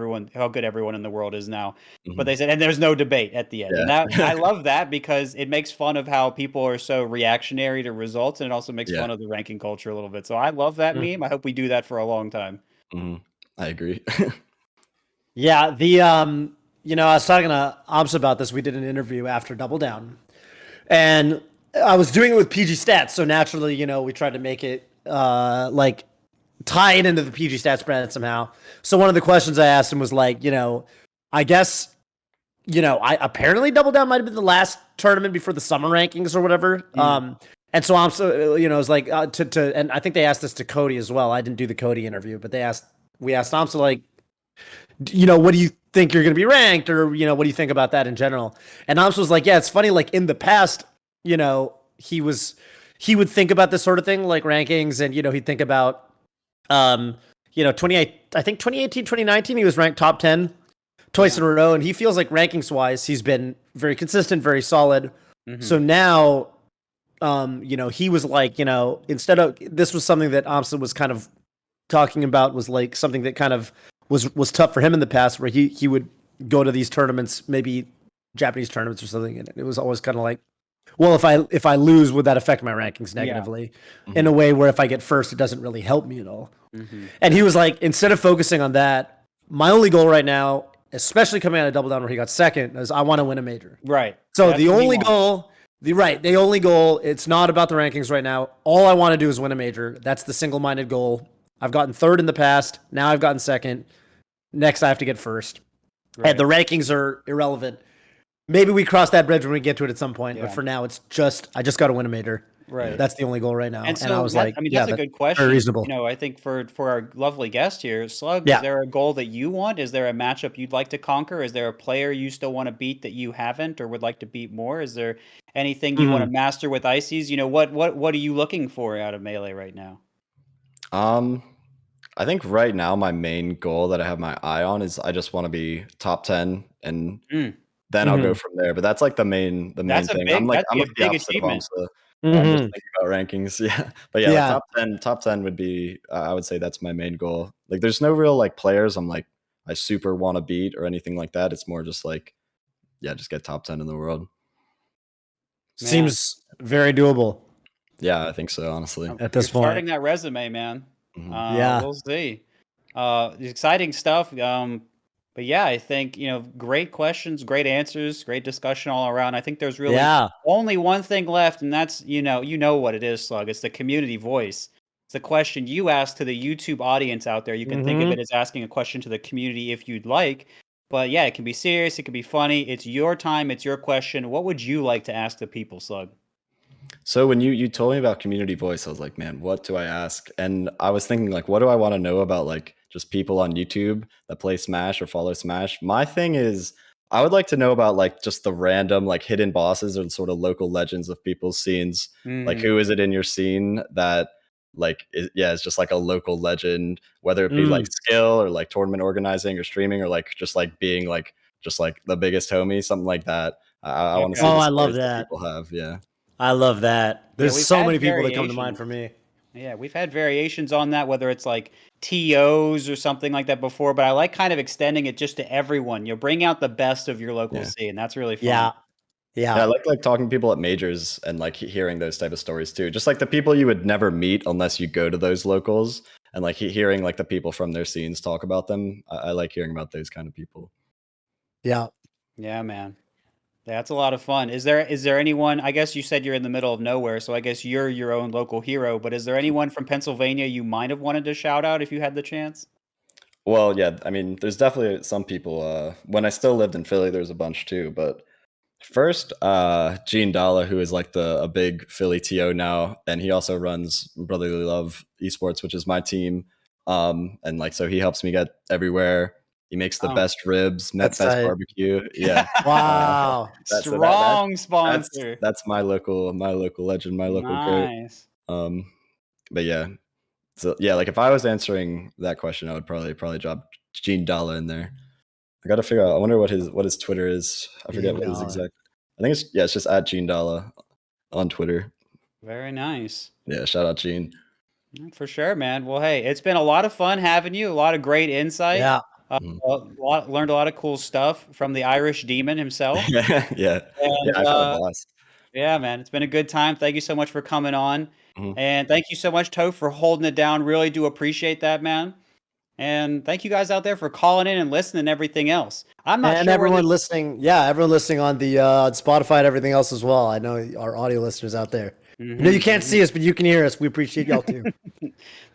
good everyone in the world is now. But they said, and there's no debate at the end, and that I love that because it makes fun of how people are so reactionary to results, and it also makes fun of the ranking culture a little bit. So I love that meme. I hope we do that for a long time. I agree. Yeah, I was talking to Amsa about this. We did an interview after Double Down, and I was doing it with PG Stats. So naturally, we tried to make it like tie it into the PG Stats brand somehow. So one of the questions I asked him was like, I guess, I apparently Double Down might have been the last tournament before the summer rankings or whatever. And so Amsa, it was like and I think they asked this to Cody as well. I didn't do the Cody interview, but we asked Amsa like, what do you think you're going to be ranked, or what do you think about that in general? And Amsa was like, yeah, it's funny, like in the past, he would think about this sort of thing like rankings, and he'd think about 2018, 2019 he was ranked top 10 twice in a row, and he feels like rankings wise he's been very consistent, very solid. So now he was like, instead of, this was something that Amsa was kind of talking about, was like something that kind of was tough for him in the past, where he would go to these tournaments, maybe Japanese tournaments or something, and it was always kind of like, well, if I lose, would that affect my rankings negatively in a way where if I get first, it doesn't really help me at all. And he was like, instead of focusing on that, my only goal right now, especially coming out of Double Down where he got second, is I want to win a major. Right. So the only goal, it's not about the rankings right now. All I want to do is win a major. That's the single-minded goal. I've gotten third in the past. Now I've gotten second. Next, I have to get first. And the rankings are irrelevant. Maybe we cross that bridge when we get to it at some point. But for now, it's I just got to win a major. Right. That's the only goal right now. And so I was like, that's a good question. Very reasonable. I think for our lovely guest here, SluG, is there a goal that you want? Is there a matchup you'd like to conquer? Is there a player you still want to beat that you haven't or would like to beat more? Is there anything you want to master with Ices? What are you looking for out of Melee right now? I think right now my main goal that I have my eye on is I just want to be top 10 and then I'll go from there. But that's like the main That's a thing. big, that'd I'm be a like the big opposite of achievement. Amsa. I'm just Mhm. thinking about rankings. Yeah. But yeah, Yeah. like top 10 would be I would say that's my main goal. Like there's no real like players I'm like I super want to beat or anything like that. It's more just like just get top 10 in the world. Man. Seems very doable Yeah, I think so, honestly. You're at this starting point. that resume, man. Mhm. Yeah. We'll see. Exciting stuff. But yeah, I think, great questions, great answers, great discussion all around. I think there's really Yeah. only one thing left, and that's, you know what it is, Slug. It's the community voice. It's a question you ask to the YouTube audience out there. You can think of Mhm. it as asking a question to the community if you'd like. But yeah, it can be serious, it can be funny. It's your time, it's your question. What would you like to ask the people, Slug? So when you told me about community voice, I was like, man, what do I ask? And I was thinking like, what do I want to know about like just people on YouTube that play Smash or follow Smash? My thing is I would like to know about like just the random like hidden bosses or sort of local legends of people's scenes. Like Mhm. who is it in your scene that like is just like a local legend, whether it be like skill or like tournament organizing or streaming or like just like being like just like the biggest homie, something like that. I want to Okay. see Oh, the I love stories that that. people have. Yeah. I love that. Yeah, There's we've so had many people that come to mind variations. for me. Yeah, we've had variations on that, whether it's like TOs or something like that before, but I like kind of extending it just to everyone. You bring out the best of your local Yeah. scene. That's really fun. Yeah. Yeah, I Yeah. like talking to people at majors and like hearing those type of stories too. Just like the people you would never meet unless you go to those locals, and like hearing like the people from their scenes talk about them. I like hearing about those kind of people. Yeah. Yeah, man. That's a lot of fun. Is there anyone, I guess you said you're in the middle of nowhere, so I guess you're your own local hero, but is there anyone from Pennsylvania you might have wanted to shout out if you had the chance? Well, yeah, I mean, there's definitely some people. When I still lived in Philly, there's a bunch too. But first, Gene Dalla, who is like a big Philly TO now, and he also runs Brotherly Love Esports, which is my team. And like so he helps me get everywhere. He makes the Oh. best ribs, That's best tight. barbecue. Yeah. Wow. Strong That's sponsor. that's my local legend, my local goat. Nice. But yeah. So yeah, like if I was answering that question, I would probably drop Gene Dalla in there. I gotta figure out. I wonder what his Twitter is. I forget Gene what his Dalla. exact. I think it's just at Gene Dalla on Twitter. Very nice. Yeah, shout out Gene. For sure, man. Well, hey, it's been a lot of fun having you. A lot of great insight. Yeah. Learned a lot of cool stuff from the Irish demon himself. Yeah, And I've had a blast. yeah, man, it's been a good time. Thank you so much for coming on. Mhm. And thank you so much, Toph, for holding it down. Really do appreciate that, man. And thank you guys out there for calling in and listening and everything else. I'm not And sure everyone listening, everyone listening on the Spotify and everything else as well. I know our audio listeners out there. I know you can't see us, but you can hear us. We appreciate y'all too.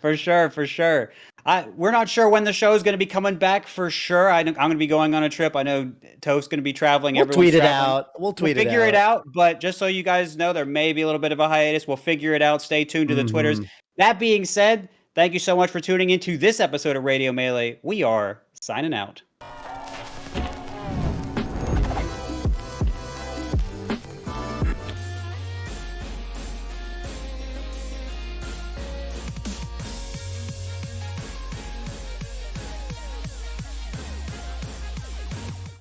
For sure, for sure. We're not sure when the show is going to be coming back for sure. I'm going to be going on a trip. I know Toph's going to be traveling. We'll Everyone's tweet it traveling. out. We'll tweet figure it it out. But just so you guys know, there may be a little bit of a hiatus. We'll figure it out. Stay tuned to the Twitters. That being said, thank you so much for tuning into this episode of Radio Melee. We are signing out.